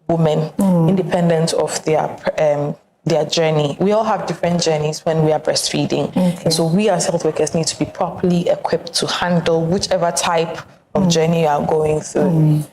women, independent of their journey. We all have different journeys when we are breastfeeding. And so we as health workers need to be properly equipped to handle whichever type of journey you are going through.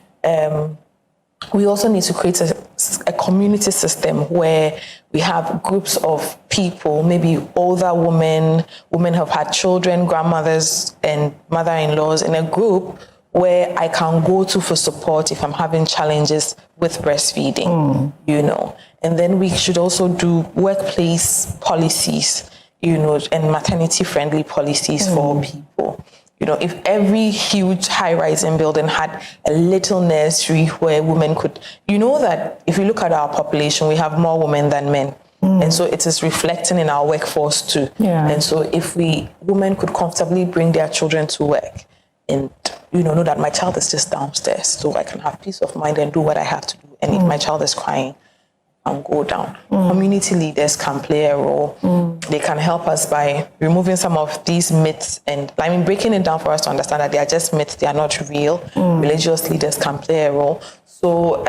We also need to create a community system where we have groups of people, maybe older women who have had children, grandmothers and mother-in-laws, in a group where I can go to for support if I'm having challenges with breastfeeding, you know. And then we should also do workplace policies, you know, and maternity-friendly policies for people. You know, if every huge high-rising building had a little nursery where women could, you know that if you look at our population, we have more women than men. And so it is reflecting in our workforce too. And so if women could comfortably bring their children to work and, you know that my child is just downstairs, so I can have peace of mind and do what I have to do. And if my child is crying, and go down. Community leaders can play a role. They can help us by removing some of these myths and breaking it down for us to understand that they are just myths, they are not real. Religious leaders can play a role. So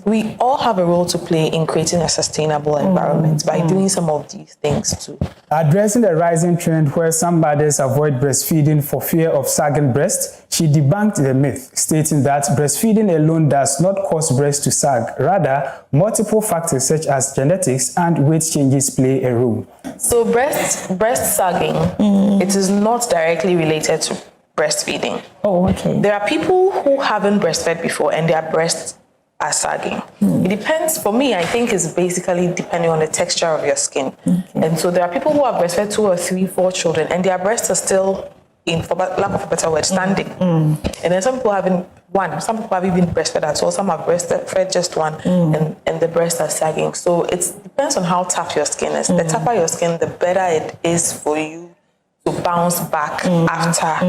we all have a role to play in creating a sustainable environment by doing some of these things too.
Addressing the rising trend where some mothers avoid breastfeeding for fear of sagging breasts, she debunked the myth, stating that breastfeeding alone does not cause breasts to sag. Rather, multiple factors such as genetics and weight changes play a role.
So breast sagging, it is not directly related to breastfeeding.
Oh, okay.
There are people who haven't breastfed before and their breasts are sagging. It depends. For me, I think it's basically depending on the texture of your skin. And so there are people who have breastfed 2 or 3, 4 children and their breasts are still, for lack of a better word, standing. And then some people having one. Some people have even breastfed at all. Some have breastfed just one and the breasts are sagging. So it depends on how tough your skin is. The tougher your skin, the better it is for you to bounce back after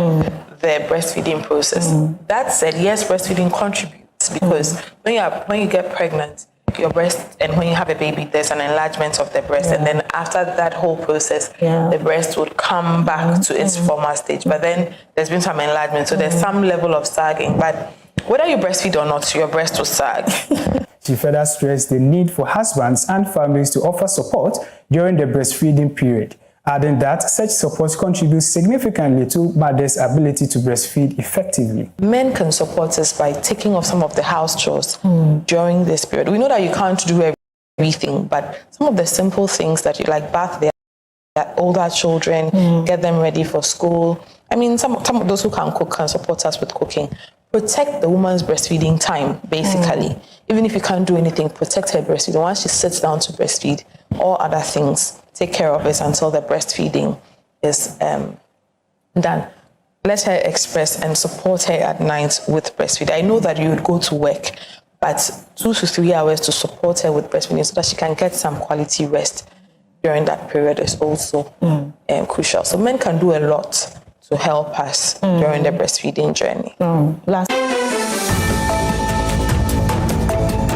the breastfeeding process. That said, yes, breastfeeding contributes because when you get pregnant, your breast, and when you have a baby, there's an enlargement of the breast, and then after that whole process, the breast would come back to its former stage. But then there's been some enlargement, so there's some level of sagging. But whether you breastfeed or not, your breast will sag.
She further stressed the need for husbands and families to offer support during the breastfeeding period, adding that such support contributes significantly to mothers' ability to breastfeed effectively.
Men can support us by taking off some of the house chores during this period. We know that you can't do everything, but some of the simple things that you like, bath their older children, get them ready for school. I mean, some of those who can cook can support us with cooking. Protect the woman's breastfeeding time, basically. Even if you can't do anything, protect her breastfeeding. Once she sits down to breastfeed, all other things, take care of it until the breastfeeding is done. Let her express and support her at night with breastfeeding. I know that you would go to work, but 2 to 3 hours to support her with breastfeeding so that she can get some quality rest during that period is also crucial. So men can do a lot to help us during the breastfeeding journey.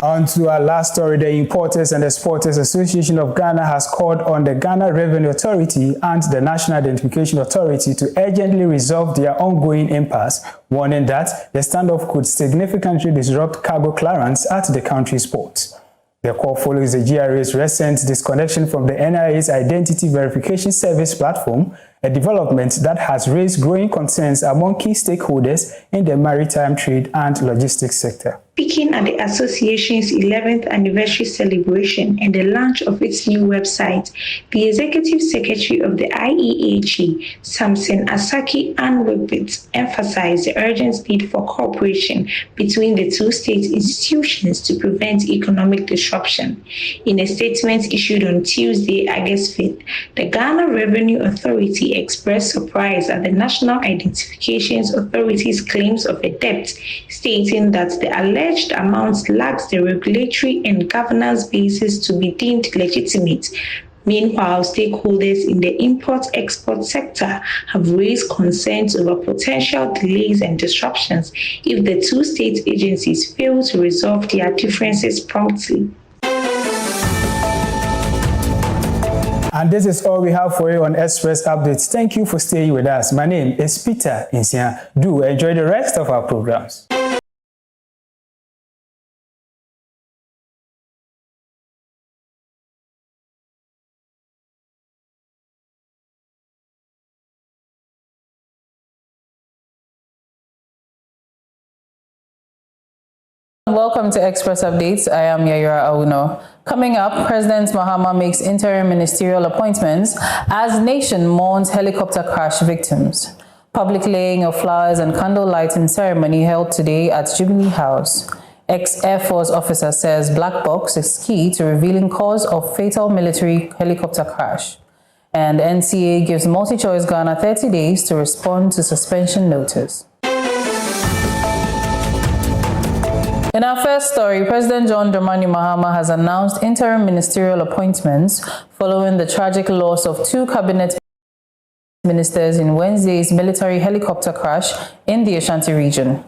On to our last story, the Importers and Exporters Association of Ghana has called on the Ghana Revenue Authority and the National Identification Authority to urgently resolve their ongoing impasse, warning that the standoff could significantly disrupt cargo clearance at the country's ports. The call follows the GRA's recent disconnection from the NIA's Identity Verification Service platform, a development that has raised growing concerns among key stakeholders in the maritime trade and logistics sector.
Speaking at the association's 11th anniversary celebration and the launch of its new website, the Executive Secretary of the IEAG, Samson Asaki Anwepit, emphasized the urgent need for cooperation between the two state institutions to prevent economic disruption. In a statement issued on Tuesday, August 5th, the Ghana Revenue Authority expressed surprise at the National Identification Authority's claims of a debt, stating that the alleged amounts lacks the regulatory and governance basis to be deemed legitimate. Meanwhile, stakeholders in the import-export sector have raised concerns over potential delays and disruptions if the two state agencies fail to resolve their differences promptly.
And this is all we have for you on Express Updates. Thank you for staying with us. My name is Peter Insia. Do enjoy the rest of our programs.
Welcome to Express Updates. I am Yayura Auno. Coming up, President Mahama makes interim ministerial appointments as nation mourns helicopter crash victims. Public laying of flowers and candle lighting ceremony held today at Jubilee House. Ex-Air Force officer says black box is key to revealing cause of fatal military helicopter crash. And NCA gives MultiChoice Ghana 30 days to respond to suspension notice. In our first story, President John Dramani Mahama has announced interim ministerial appointments following the tragic loss of 2 cabinet ministers in Wednesday's military helicopter crash in the Ashanti region.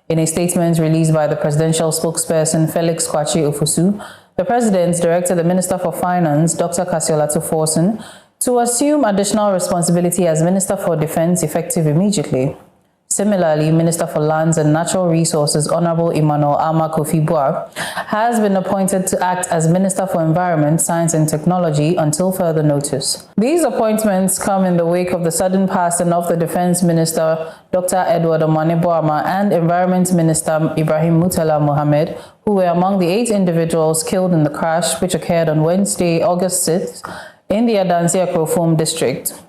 In a statement released by the presidential spokesperson Felix Kwakye Ofosu, the president directed the Minister for Finance, Dr. Kasiola Tuforson, to assume additional responsibility as Minister for Defense effective immediately. Similarly, Minister for Lands and Natural Resources, Honorable Emmanuel Ama Kofi Boa, has been appointed to act as Minister for Environment, Science and Technology until further notice. These appointments come in the wake of the sudden passing of the Defense Minister, Dr. Edward Omane Boama, and Environment Minister Ibrahim Mutala Mohamed, who were among the 8 individuals killed in the crash, which occurred on Wednesday, August 6th, in the Adansi Akrofom district.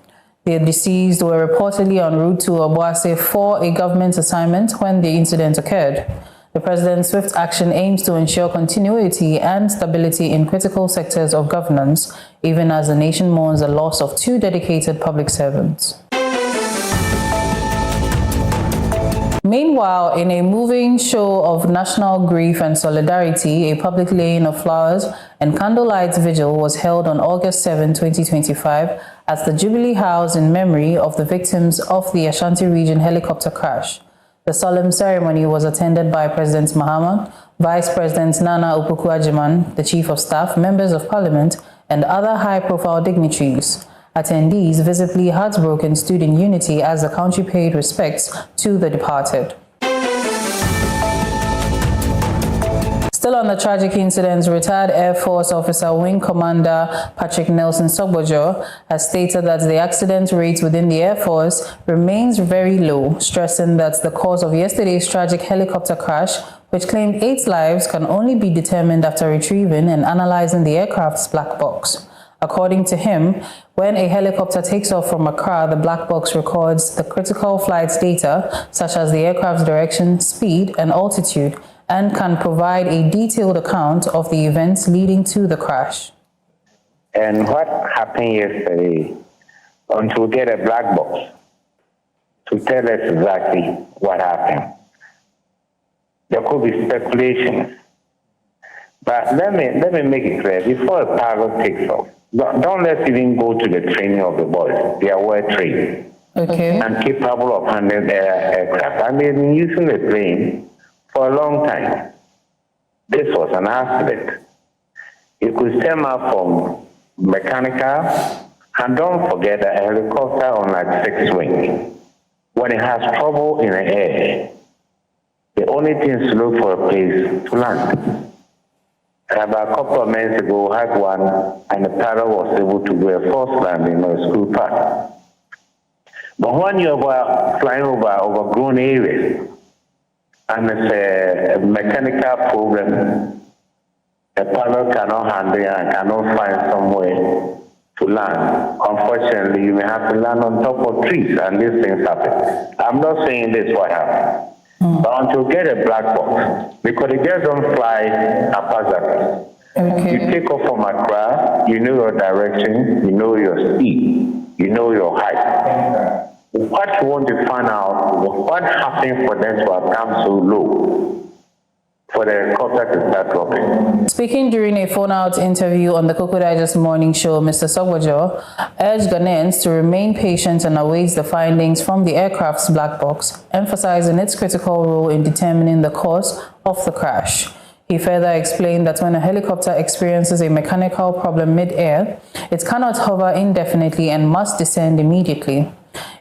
The deceased were reportedly en route to Obuasi for a government assignment when the incident occurred. The president's swift action aims to ensure continuity and stability in critical sectors of governance, even as the nation mourns the loss of 2 dedicated public servants. Meanwhile, in a moving show of national grief and solidarity, a public laying of flowers and candlelight vigil was held on August 7, 2025 at the Jubilee House in memory of the victims of the Ashanti region helicopter crash. The solemn ceremony was attended by President Mahama, Vice President Nana Opoku-Agyeman, the Chief of Staff, members of Parliament, and other high-profile dignitaries. Attendees, visibly heartbroken, stood in unity as the country paid respects to the departed. Still on the tragic incident, retired Air Force officer Wing Commander Patrick Nelson Sogbojo has stated that the accident rate within the Air Force remains very low, stressing that the cause of yesterday's tragic helicopter crash, which claimed 8 lives, can only be determined after retrieving and analyzing the aircraft's black box. According to him, when a helicopter takes off from Accra, the black box records the critical flight data, such as the aircraft's direction, speed, and altitude, and can provide a detailed account of the events leading to the crash.
And what happened yesterday, until we get a black box to tell us exactly what happened, there could be speculations. But let me make it clear, before a pilot takes off, don't let's even go to the training of the boys. They are well trained and capable of handling aircraft. And they've been using the plane for a long time. This was an accident. You could stem up from mechanical, and don't forget that a helicopter on like 6 wings, when it has trouble in the air, the only thing is to look for a place to land. About a couple of months ago, we had one, and the pilot was able to do a forced landing on a school park. But when you're flying over overgrown areas, and it's a mechanical problem, the pilot cannot handle it and cannot find somewhere to land. Unfortunately, you may have to land on top of trees, and these things happen. I'm not saying this what happened. But until you get a black box, because the girls don't fly haphazardly. You take off from Accra, you know your direction, you know your speed, you know your height. What you want to find out, what happened for them to have come so low, for the helicopter to start dropping.
Speaking during a phone-out interview on the Cocoa Digest morning show, Mr. Sogbojo urged Ghanaians to remain patient and await the findings from the aircraft's black box, emphasizing its critical role in determining the cause of the crash. He further explained that when a helicopter experiences a mechanical problem mid-air, it cannot hover indefinitely and must descend immediately.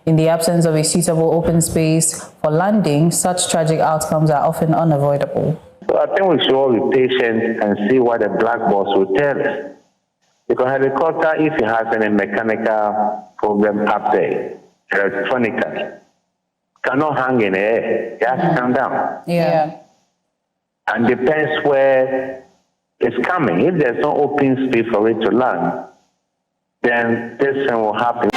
In the absence of a suitable open space for landing, such tragic outcomes are often unavoidable.
So I think we should all be patient and see what the black box will tell us. Because helicopter, if it has any mechanical problem up there, electronically, cannot hang in the air. It has to come down.
Yeah.
and depends where it's coming. If there's no open space for it to land, then this thing will happen.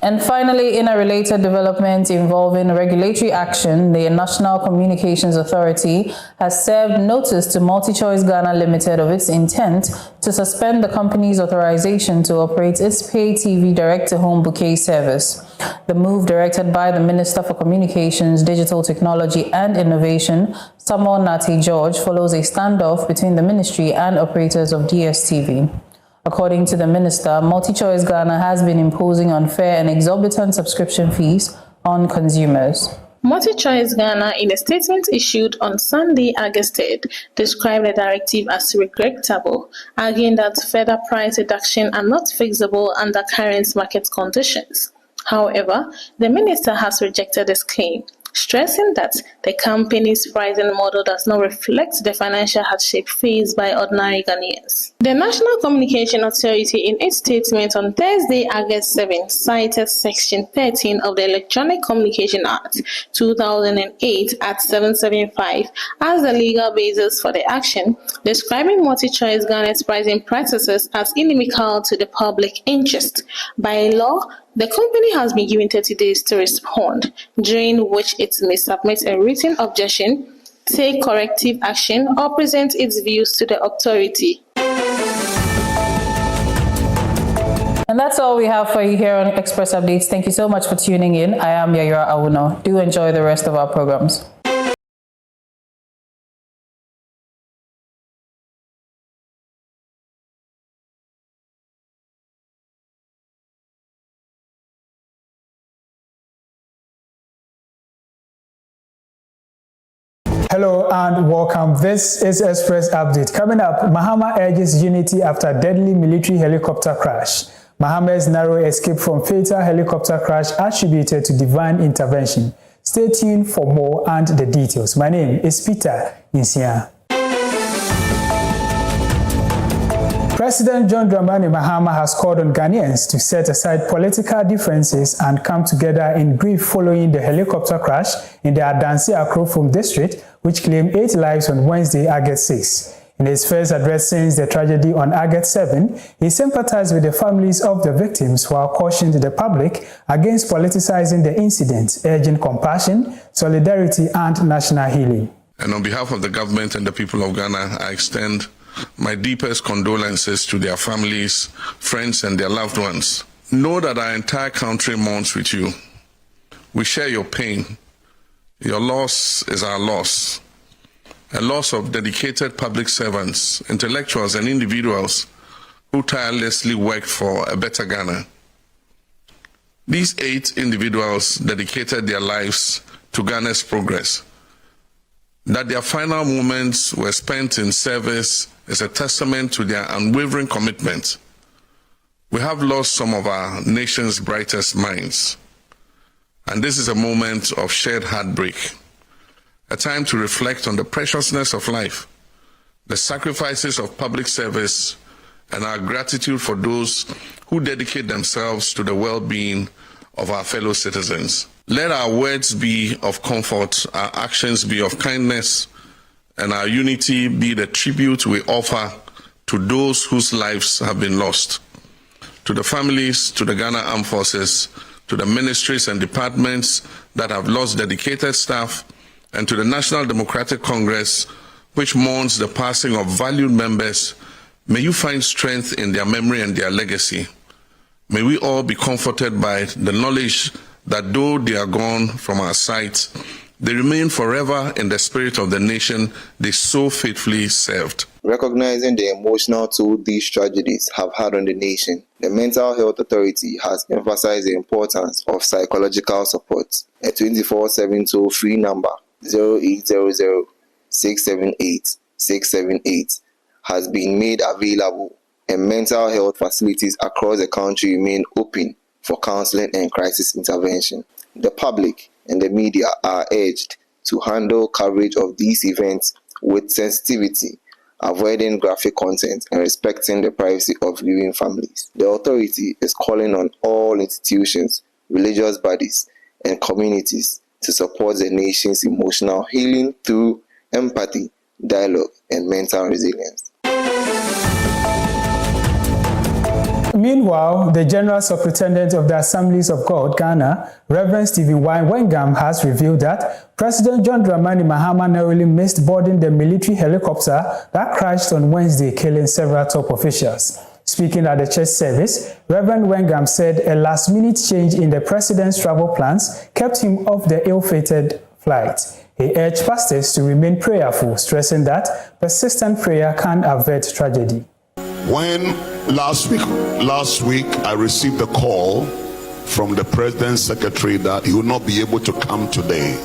And finally, in a related development involving regulatory action, the National Communications Authority has served notice to MultiChoice Ghana Limited of its intent to suspend the company's authorization to operate its pay TV direct-to-home bouquet service. The move, directed by the Minister for Communications, Digital Technology and Innovation, Samuel Nati George, follows a standoff between the ministry and operators of DSTV. According to the minister, MultiChoice Ghana has been imposing unfair and exorbitant subscription fees on consumers.
MultiChoice Ghana, in a statement issued on Sunday, August 3rd, described the directive as regrettable, arguing that further price reduction are not feasible under current market conditions. However, the minister has rejected this claim, stressing that the company's pricing model does not reflect the financial hardship faced by ordinary Ghanaians. The National Communication Authority, in its statement on Thursday, August 7, cited Section 13 of the Electronic Communication Act 2008 at 775 as the legal basis for the action, describing MultiChoice Ghana's pricing practices as inimical to the public interest. By law, the company has been given 30 days to respond, during which it may submit a written objection, take corrective action, or present its views to the authority.
And that's all we have for you here on Express Updates. Thank you so much for tuning in. I am Yayura Awuno. Do enjoy the rest of our programs.
Hello and welcome. This is Express Update. Coming up, Mahama urges unity after deadly military helicopter crash. Mahama's narrow escape from fatal helicopter crash attributed to divine intervention. Stay tuned for more and the details. My name is Peter Insia. President John Dramani Mahama has called on Ghanaians to set aside political differences and come together in grief following the helicopter crash in the Adansi Akrofom district, which claimed 8 lives on Wednesday, August 6. In his first address since the tragedy on August 7, he sympathized with the families of the victims while cautioned the public against politicizing the incident, urging compassion, solidarity, and national healing.
And on behalf of the government and the people of Ghana, I extend my deepest condolences to their families, friends, and their loved ones. Know that our entire country mourns with you. We share your pain. Your loss is our loss. A loss of dedicated public servants, intellectuals, and individuals who tirelessly worked for a better Ghana. These 8 individuals dedicated their lives to Ghana's progress. That their final moments were spent in service is a testament to their unwavering commitment. We have lost some of our nation's brightest minds, and this is a moment of shared heartbreak, a time to reflect on the preciousness of life, the sacrifices of public service, and our gratitude for those who dedicate themselves to the well-being of our fellow citizens. Let our words be of comfort, our actions be of kindness, and our unity be the tribute we offer to those whose lives have been lost. To the families, to the Ghana Armed Forces, to the ministries and departments that have lost dedicated staff, and to the National Democratic Congress, which mourns the passing of valued members, may you find strength in their memory and their legacy. May we all be comforted by the knowledge that though they are gone from our sight, they remain forever in the spirit of the nation they so faithfully served.
Recognizing the emotional toll these tragedies have had on the nation, the Mental Health Authority has emphasized the importance of psychological support. A 24/7 toll-free number, 0800-678-678, has been made available, and mental health facilities across the country remain open for counseling and crisis intervention. The public and the media are urged to handle coverage of these events with sensitivity, avoiding graphic content and respecting the privacy of grieving families. The authority is calling on all institutions, religious bodies, and communities to support the nation's emotional healing through empathy, dialogue, and mental resilience.
Meanwhile, the General Superintendent of the Assemblies of God, Ghana, Reverend Stephen Y. Wengam, has revealed that President John Dramani Mahama narrowly missed boarding the military helicopter that crashed on Wednesday, killing several top officials. Speaking at the church service, Reverend Wengam said a last-minute change in the president's travel plans kept him off the ill-fated flight. He urged pastors to remain prayerful, stressing that persistent prayer can avert tragedy.
When last week I received a call from the president's secretary that he would not be able to come today,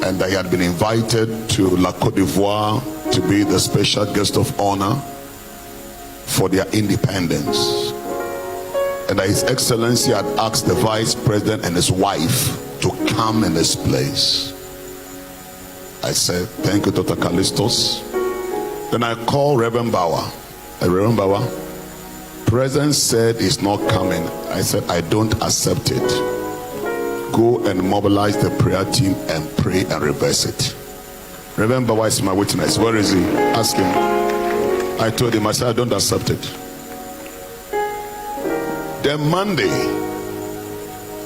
and that he had been invited to La Côte d'Ivoire to be the special guest of honor for their independence, and that His Excellency had asked the Vice President and his wife to come in this place. I said, thank you, Dr. Callistos. Then I called Reverend Bauer. Reverend Bauer, President said he's not coming. I said, I don't accept it. Go and mobilize the prayer team and pray and reverse it. Reverend Bauer is my witness. Where is he? Ask him. I told him, I said, I don't accept it. Then Monday,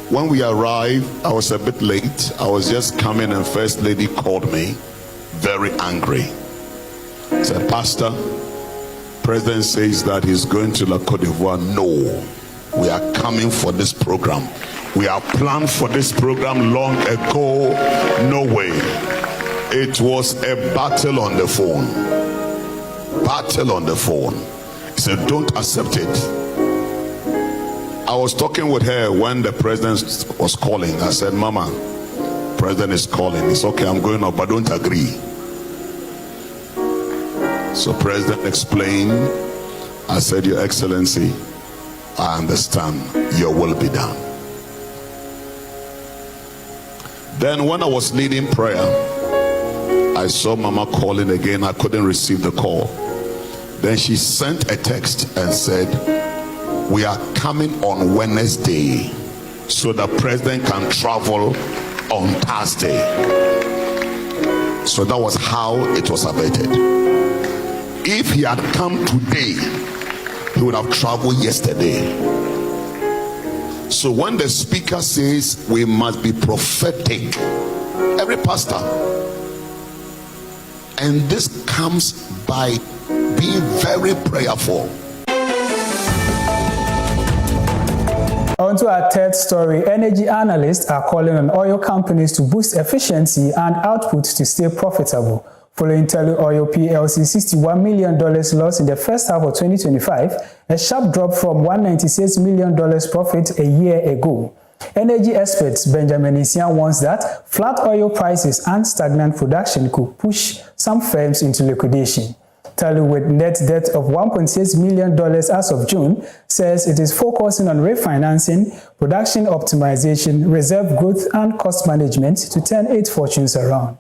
when we arrived, I was a bit late. I was just coming and First Lady called me, very angry. Said, Pastor, President says that he's going to La Côte d'Ivoire. No, we are coming for this program. We are planned for this program long ago. No way. It was a battle on the phone. Battle on the phone. He said, don't accept it. I was talking with her when the president was calling. I said, Mama, president is calling. It's okay, I'm going up, but don't agree. So president explained. I said, Your Excellency, I understand. Your will be done. Then when I was leading prayer, I saw Mama calling again. I couldn't receive the call. Then she sent a text and said, we are coming on Wednesday so the president can travel on Thursday. So that was how it was averted. If he had come today, he would have traveled yesterday. So when the speaker says we must be prophetic, every pastor, and this comes by being very prayerful.
On to our third story, energy analysts are calling on oil companies to boost efficiency and output to stay profitable. Following Tullow Oil PLC's $61 million loss in the first half of 2025, a sharp drop from $196 million profit a year ago. Energy experts Benjamin Isian warns that flat oil prices and stagnant production could push some firms into liquidation. Tullow, with net debt of $1.6 million as of June, says it is focusing on refinancing, production optimization, reserve growth, and cost management to turn its fortunes around.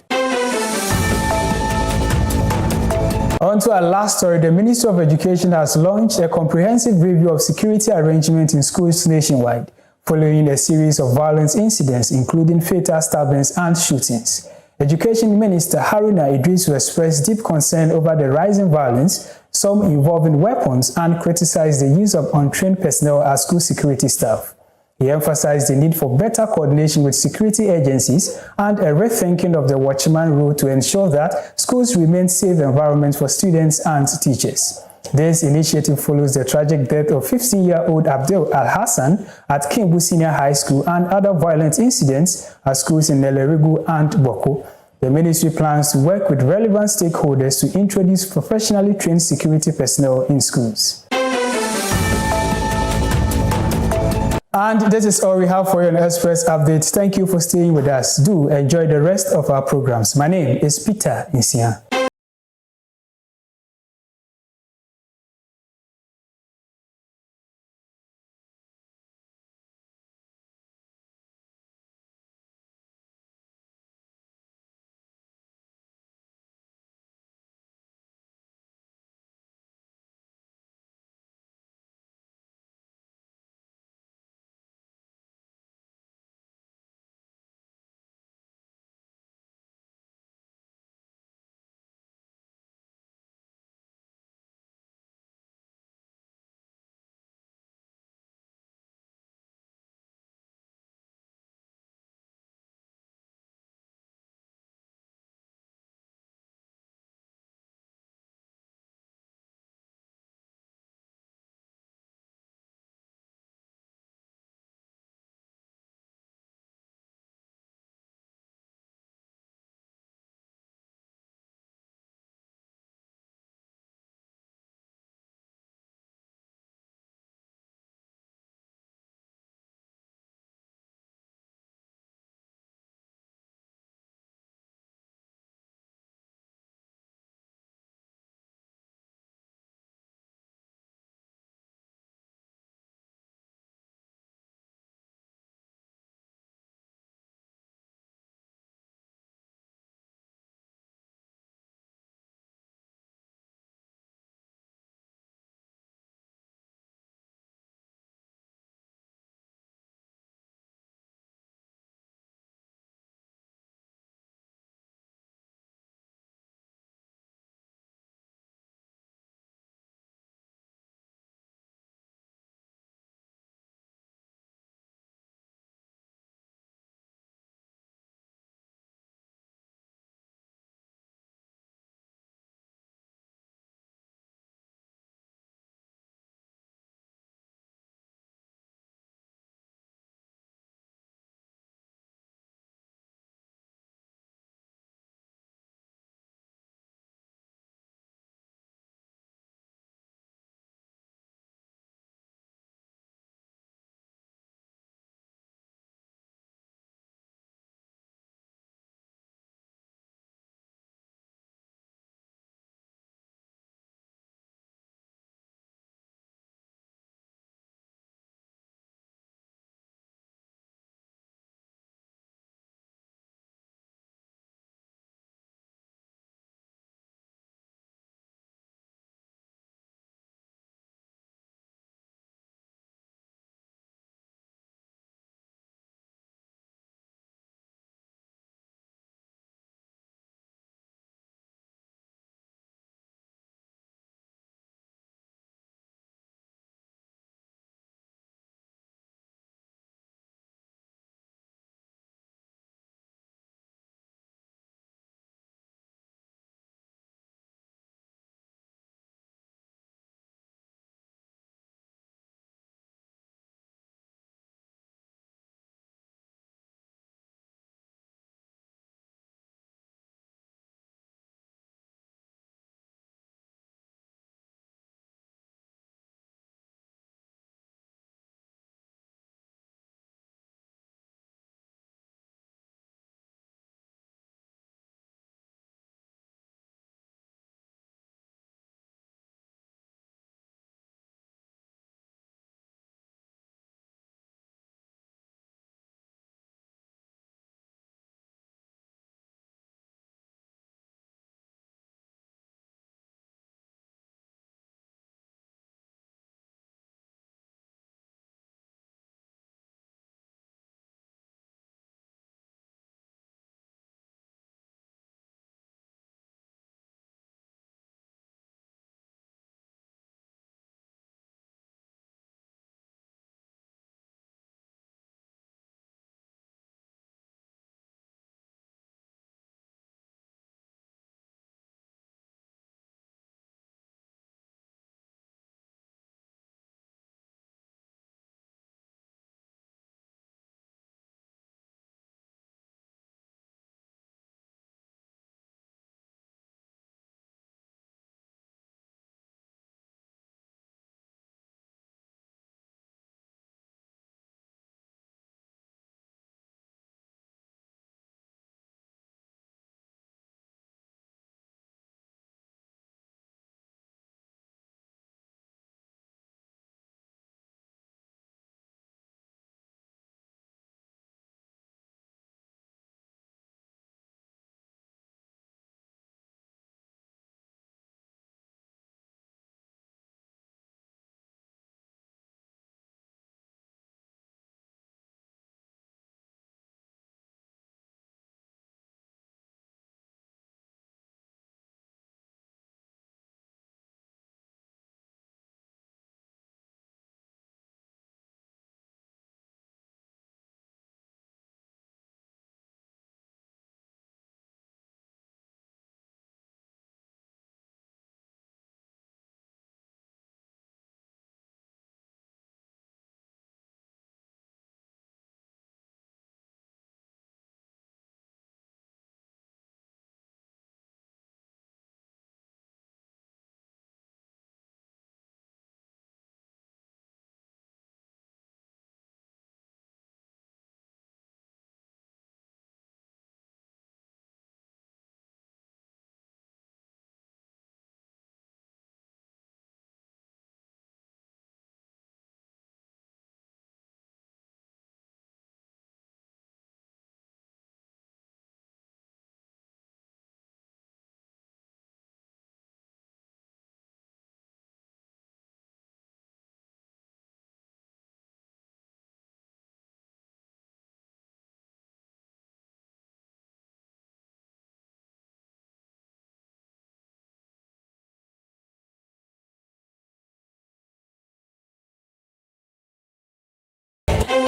On to our last story, the Ministry of Education has launched a comprehensive review of security arrangements in schools nationwide, following a series of violence incidents, including fatal stabbings and shootings. Education Minister Haruna Idrisu expressed deep concern over the rising violence, some involving weapons, and criticized the use of untrained personnel as school security staff. He emphasized the need for better coordination with security agencies and a rethinking of the watchman role to ensure that schools remain safe environments for students and teachers. This initiative follows the tragic death of 15-year-old Abdel Al-Hassan at Kimbu Senior High School and other violent incidents at schools in Nelerigu and Boko. The ministry plans to work with relevant stakeholders to introduce professionally trained security personnel in schools. And this is all we have for you on Express Updates. Thank you for staying with us. Do enjoy the rest of our programs. My name is Peter Nsia.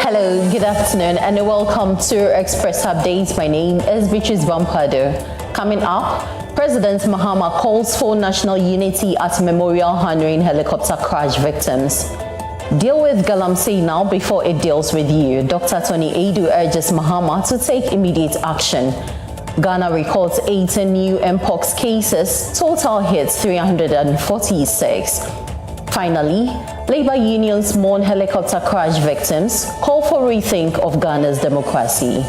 Hello, good afternoon, and welcome to Express Updates. My name is Beatrice Vampado. Coming up, President Mahama calls for national unity at memorial honoring helicopter crash victims. Deal with Galamsey now before it deals with you. Dr. Tony Adu urges Mahama to take immediate action. Ghana records 18 new mpox cases, total hits 346. Finally, labor unions mourn helicopter crash victims, call for rethink of Ghana's democracy.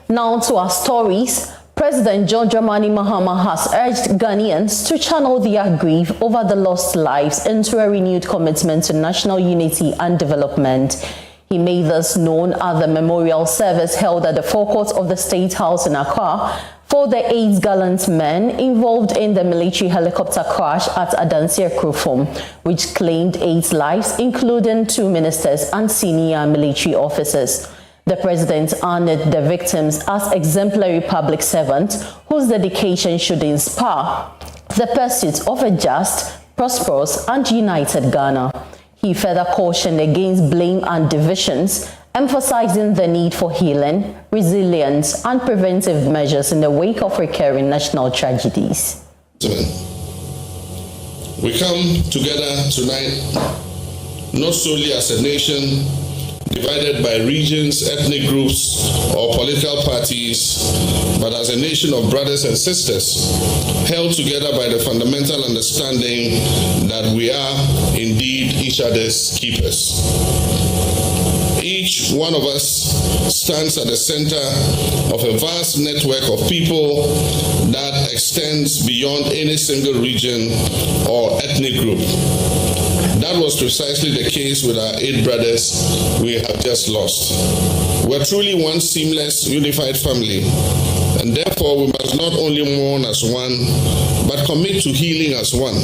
Now to our stories. President John Dramani Mahama has urged Ghanaians to channel their grief over the lost lives into a renewed commitment to national unity and development. He made this known at the memorial service held at the forecourt of the State House in Accra for the 8 gallant men involved in the military helicopter crash at Adansia Krofom, which claimed 8 lives, including 2 ministers and senior military officers. The president honored the victims as exemplary public servants whose dedication should inspire the pursuit of a just, prosperous, and united Ghana. He further cautioned against blame and divisions, emphasizing the need for healing, resilience, and preventive measures in the wake of recurring national tragedies.
We come together tonight not solely as a nation divided by regions, ethnic groups, or political parties, but as a nation of brothers and sisters, held together by the fundamental understanding that we are indeed each other's keepers. Each one of us stands at the center of a vast network of people that extends beyond any single region or ethnic group. That was precisely the case with our 8 brothers we have just lost. We're truly one seamless, unified family, and therefore we must not only mourn as one, but commit to healing as one.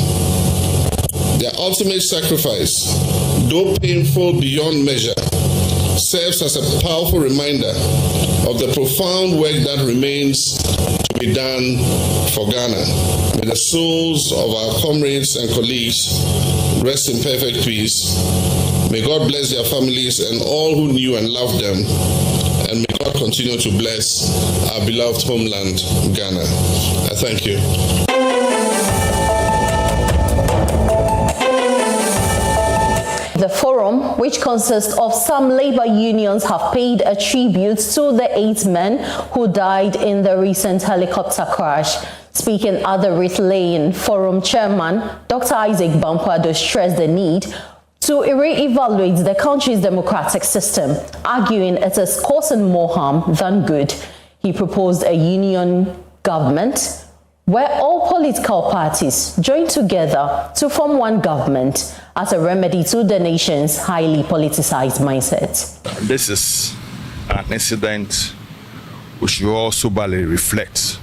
Their ultimate sacrifice, though painful beyond measure, serves as a powerful reminder of the profound work that remains to be done for Ghana. May the souls of our comrades and colleagues rest in perfect peace. May God bless their families and all who knew and loved them. And may God continue to bless our beloved homeland, Ghana. I thank you.
The forum, which consists of some labor unions, have paid a tribute to the 8 men who died in the recent helicopter crash. Speaking at the Ruth Lane Forum chairman, Dr. Isaac Bampuado stressed the need to re-evaluate the country's democratic system, arguing it is causing more harm than good. He proposed a union government where all political parties join together to form one government as a remedy to the nation's highly politicized mindset.
This is an incident which we all soberly reflect.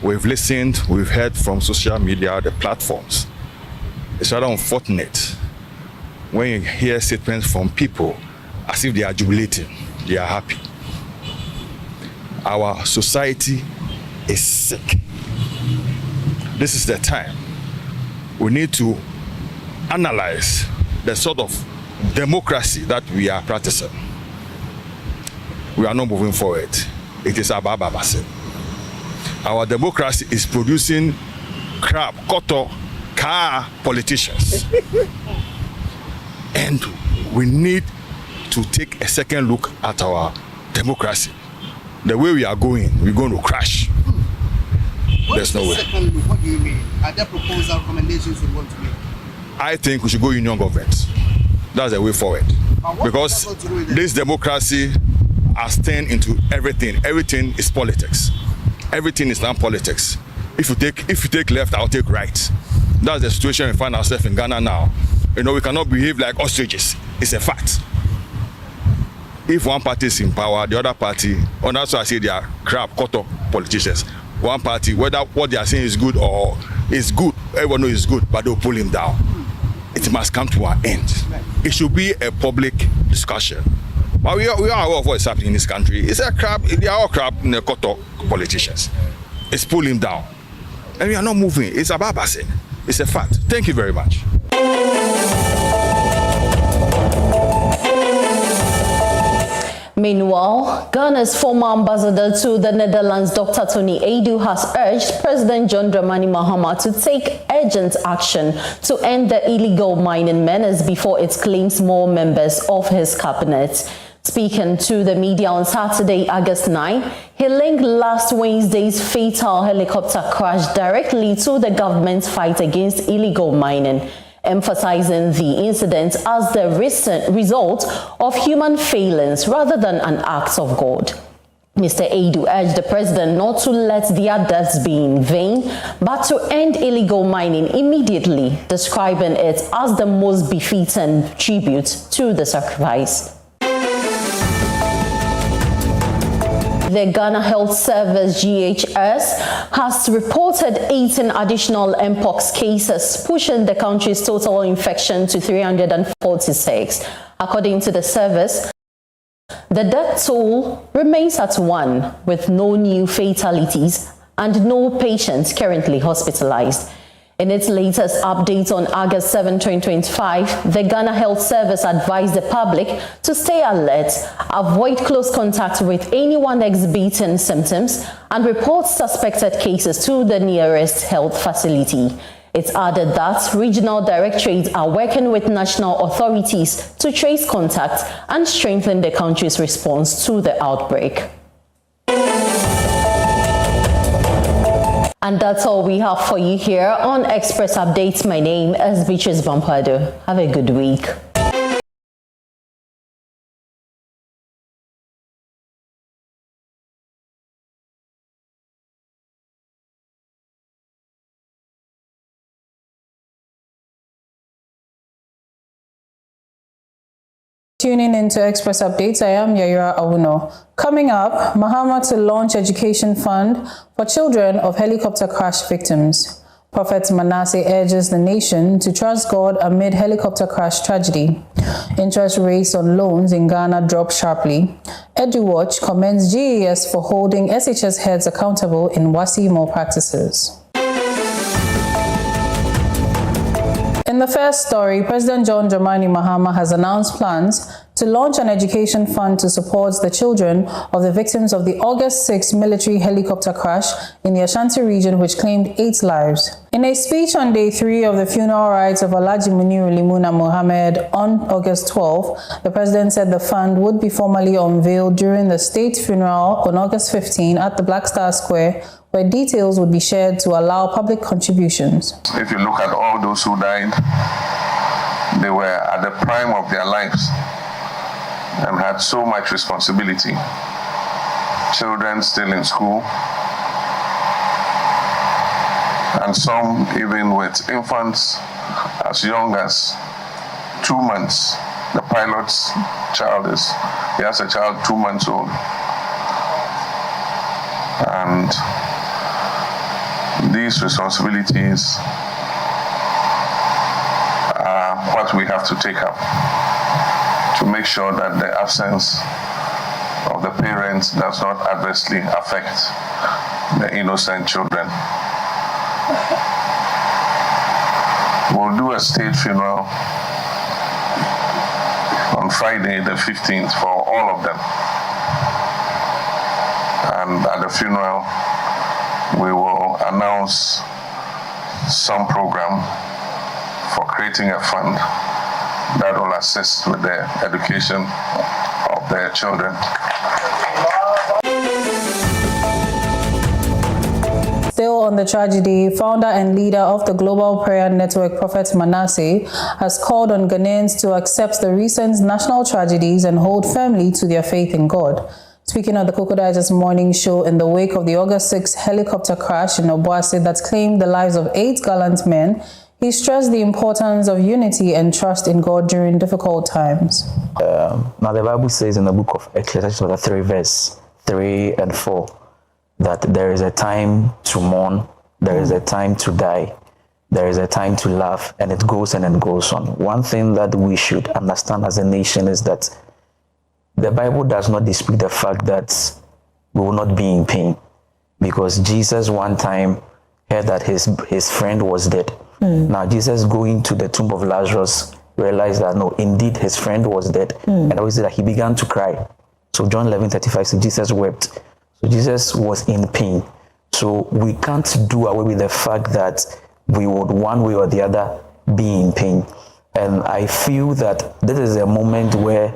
We've listened, we've heard from social media, the platforms. It's rather unfortunate when you hear statements from people as if they are jubilating, they are happy. Our society is sick. This is the time. We need to analyze the sort of democracy that we are practicing. We are not moving forward. It is Abababase. Our democracy is producing crap, koto, car politicians. And we need to take a second look at our democracy. The way we are going, we're going to crash. There's no way.
What do you mean? Are there proposal recommendations you want to make?
I think we should go union government. That's the way forward. Because this democracy has turned into everything. Everything is politics. Everything is now politics. If you take left, I'll take right. That's the situation we find ourselves in Ghana now. You know, we cannot behave like ostriches. It's a fact. If one party is in power, the other party, and that's why I say they are crap, cut-up politicians. One party, whether what they are saying is good or is good, everyone knows it's good, but they'll pull him down. It must come to an end. It should be a public discussion. But we are aware of what is happening in this country. It's a crap, they are all crap in the court of politicians. It's pulling down. And we are not moving. It's about passing. It's a fact. Thank you very much.
Meanwhile, Ghana's former ambassador to the Netherlands, Dr. Tony Adu, has urged President John Dramani Mahama to take urgent action to end the illegal mining menace before it claims more members of his cabinet. Speaking to the media on Saturday, August 9, he linked last Wednesday's fatal helicopter crash directly to the government's fight against illegal mining, emphasizing the incident as the recent result of human failings rather than an act of God. Mr. Adu urged the president not to let their deaths be in vain, but to end illegal mining immediately, describing it as the most befitting tribute to the sacrifice. The Ghana Health Service (GHS) has reported 18 additional Mpox cases, pushing the country's total infection to 346. According to the service, the death toll remains at 1, with no new fatalities and no patients currently hospitalized. In its latest update on August 7, 2025, the Ghana Health Service advised the public to stay alert, avoid close contact with anyone exhibiting symptoms, and report suspected cases to the nearest health facility. It added that regional directorates are working with national authorities to trace contacts and strengthen the country's response to the outbreak. And that's all we have for you here on Express Updates. My name is Beatrice Bampardo. Have a good week.
Tuning into Express Updates, I am Yaira Awuno. Coming up, Mahama to launch education fund for children of helicopter crash victims. Prophet Manasseh urges the nation to trust God amid helicopter crash tragedy. Interest rates on loans in Ghana drop sharply. EduWatch commends GES for holding SHS heads accountable in WASI malpractices. In the first story, President John Dramani Mahama has announced plans to launch an education fund to support the children of the victims of the August 6 military helicopter crash in the Ashanti region, which claimed 8 lives. In a speech on day 3 of the funeral rites of Alhaji Muniru Limuna Mohammed on August 12, the president said the fund would be formally unveiled during the state funeral on August 15 at the Black Star Square, where details would be shared to allow public contributions.
If you look at all those who died, they were at the prime of their lives and had so much responsibility. Children still in school, and some even with infants as young as 2 months. The pilot's child he has a child 2 months old. And these responsibilities are what we have to take up to make sure that the absence of the parents does not adversely affect the innocent children. We'll do a state funeral on Friday the 15th for all of them. And at the funeral, we will announce some program for creating a fund that will assist with the education of their children.
Still on the tragedy, founder and leader of the Global Prayer Network, Prophet Manasseh, has called on Ghanaians to accept the recent national tragedies and hold firmly to their faith in God. Speaking on the Kokodaja's morning show in the wake of the August 6 helicopter crash in Obuasi that claimed the lives of 8 gallant men, he stressed the importance of unity and trust in God during difficult times.
Now the Bible says in the book of Ecclesiastes chapter 3 verse 3 and 4 that there is a time to mourn, there is a time to die, there is a time to laugh, and it goes and it goes on. One thing that we should understand as a nation is that the Bible does not dispute the fact that we will not be in pain, because Jesus one time heard that his friend was dead. Now Jesus going to the tomb of Lazarus realized that no, indeed his friend was dead, and I would say that he began to cry. So John 11:35 says Jesus wept. So Jesus was in pain. So we can't do away with the fact that we would one way or the other be in pain. And I feel that this is a moment where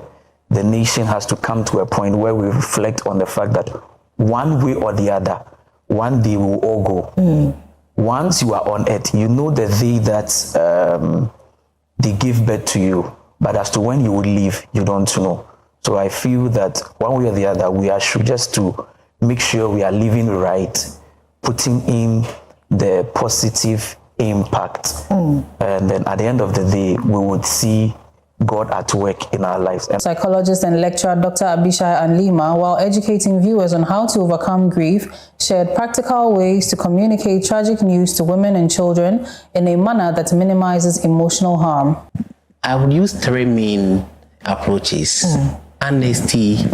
the nation has to come to a point where we reflect on the fact that one way or the other, one day we will all go. Once you are on earth, you know the day that they give birth to you, but as to when you will leave, you don't know. So I feel that one way or the other, we are should just to make sure we are living right, putting in the positive impact, and then at the end of the day, we would see God at work in our lives.
Psychologist and lecturer Dr. Abishai Anlima, while educating viewers on how to overcome grief, shared practical ways to communicate tragic news to women and children in a manner that minimizes emotional harm.
I would use three main approaches: honesty,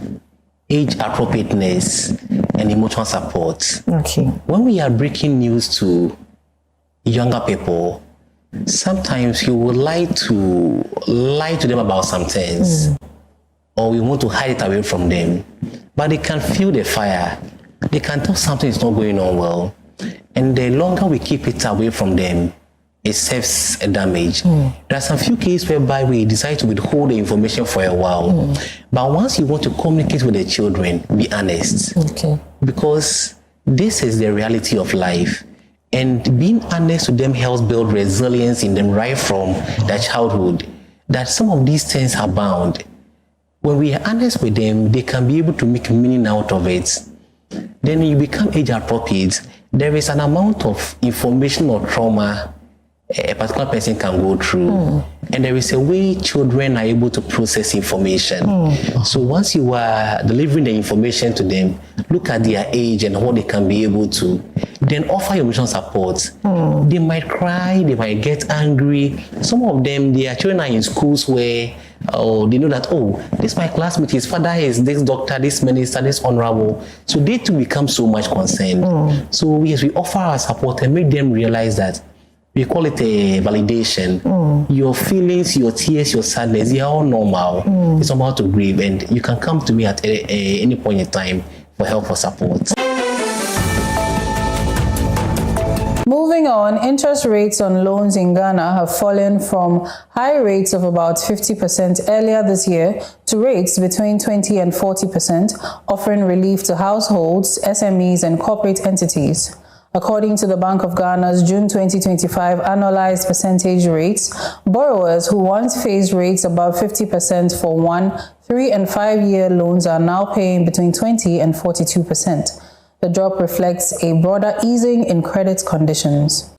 age appropriateness, and emotional support.
Okay.
When we are breaking news to younger people, sometimes you would like to lie to them about some things, or we want to hide it away from them, but they can feel the fire. They can tell something is not going on well, and the longer we keep it away from them, it serves a damage. There are some few cases whereby we decide to withhold the information for a while, but once you want to communicate with the children, be honest.
Okay.
Because this is the reality of life. And being honest to them helps build resilience in them right from their childhood, that some of these things are bound. When we are honest with them, they can be able to make meaning out of it. Then when you become age appropriate, there is an amount of information or trauma a particular person can go through. And there is a way children are able to process information. So once you are delivering the information to them, look at their age and what they can be able to, then offer emotional support. They might cry, they might get angry. Some of them, their children are in schools where they know that, oh, this is my classmate, his father is this doctor, this minister, this honorable. So they too become so much concerned. So yes, we offer our support and make them realize that we call it a validation. Your feelings, your tears, your sadness, they are all normal. It's normal to grieve, and you can come to me at any point in time for help or support.
Moving on, interest rates on loans in Ghana have fallen from high rates of about 50% earlier this year to rates between 20 and 40%, offering relief to households, SMEs, and corporate entities. According to the Bank of Ghana's June 2025 annualized percentage rates, borrowers who once faced rates above 50% for 1, 3, and 5-year loans are now paying between 20 and 42%. The drop reflects a broader easing in credit conditions.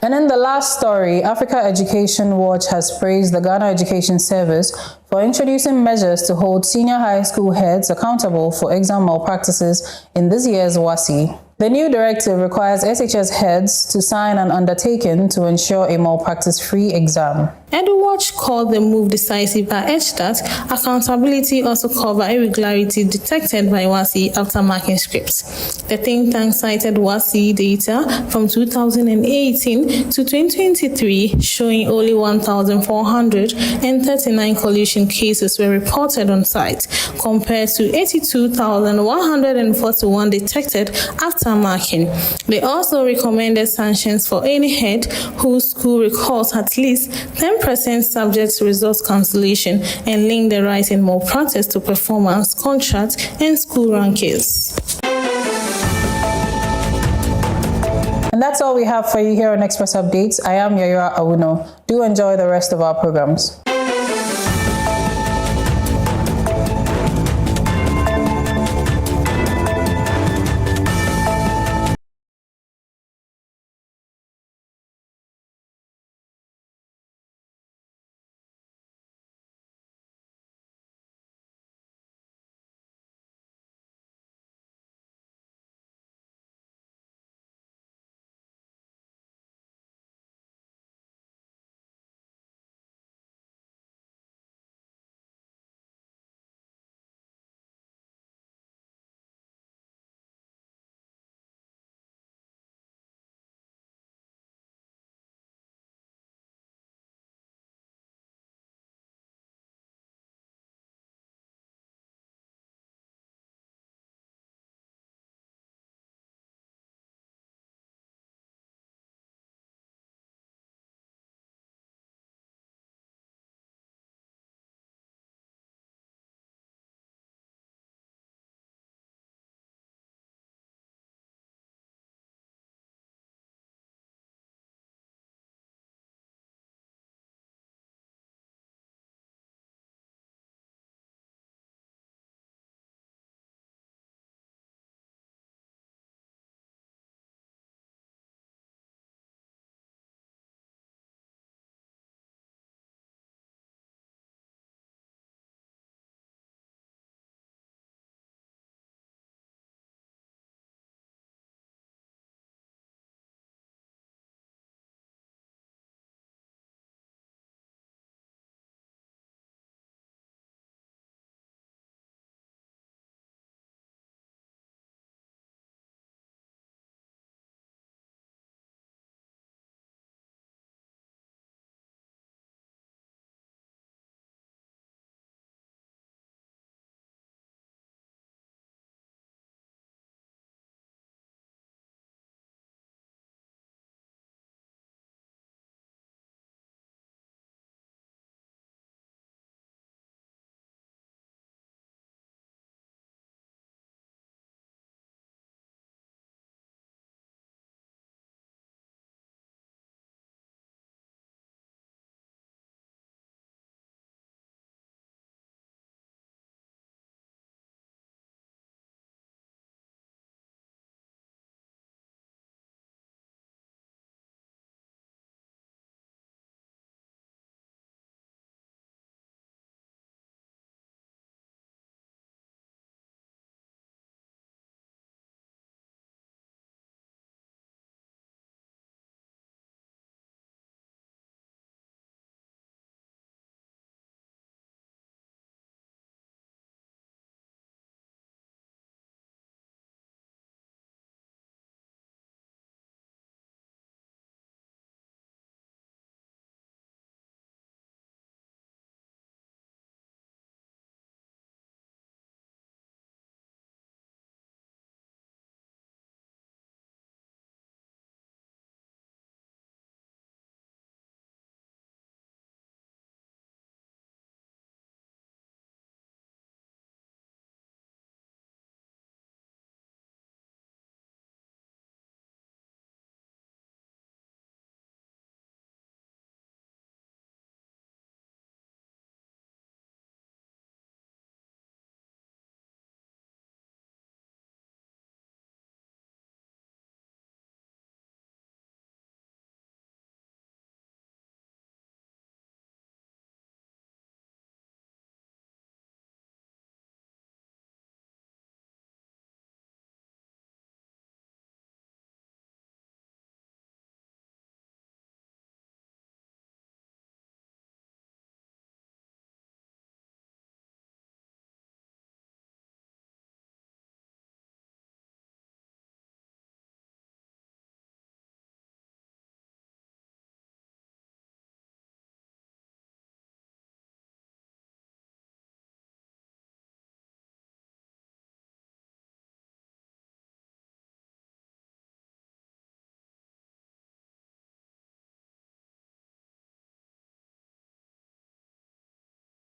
And in the last story, Africa Education Watch has praised the Ghana Education Service for introducing measures to hold senior high school heads accountable for exam malpractices in this year's WASSCE. The new directive requires SHS heads to sign an undertaking to ensure a malpractice-free exam.
EduWatch called the move decisive and urged that accountability also cover irregularity detected by WASSCE after marking scripts. The think tank cited WASSCE data from 2018 to 2023 showing only 1,439 collusion cases were reported on site compared to 82,141 detected after marking. They also recommended sanctions for any head whose school records at least 10% subject to results cancellation and link the rise in malpractice to performance, contract, and school rankings.
And that's all we have for you here on Express Updates. I am Yayura Awuno. Do enjoy the rest of our programs.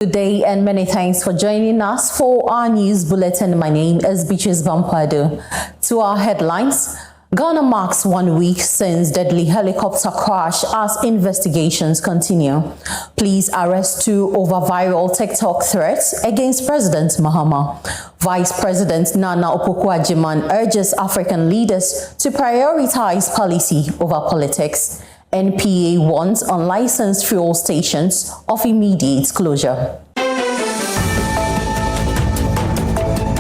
Good day and many thanks for joining us for our news bulletin. My name is Beatrice Bampardo. To our headlines, Ghana marks 1 week since deadly helicopter crash as investigations continue. Police arrest 2 over viral TikTok threats against President Mahama. Vice President Nana Opoku-Agyeman urges African leaders to prioritize policy over politics. NPA warns unlicensed fuel stations of immediate closure.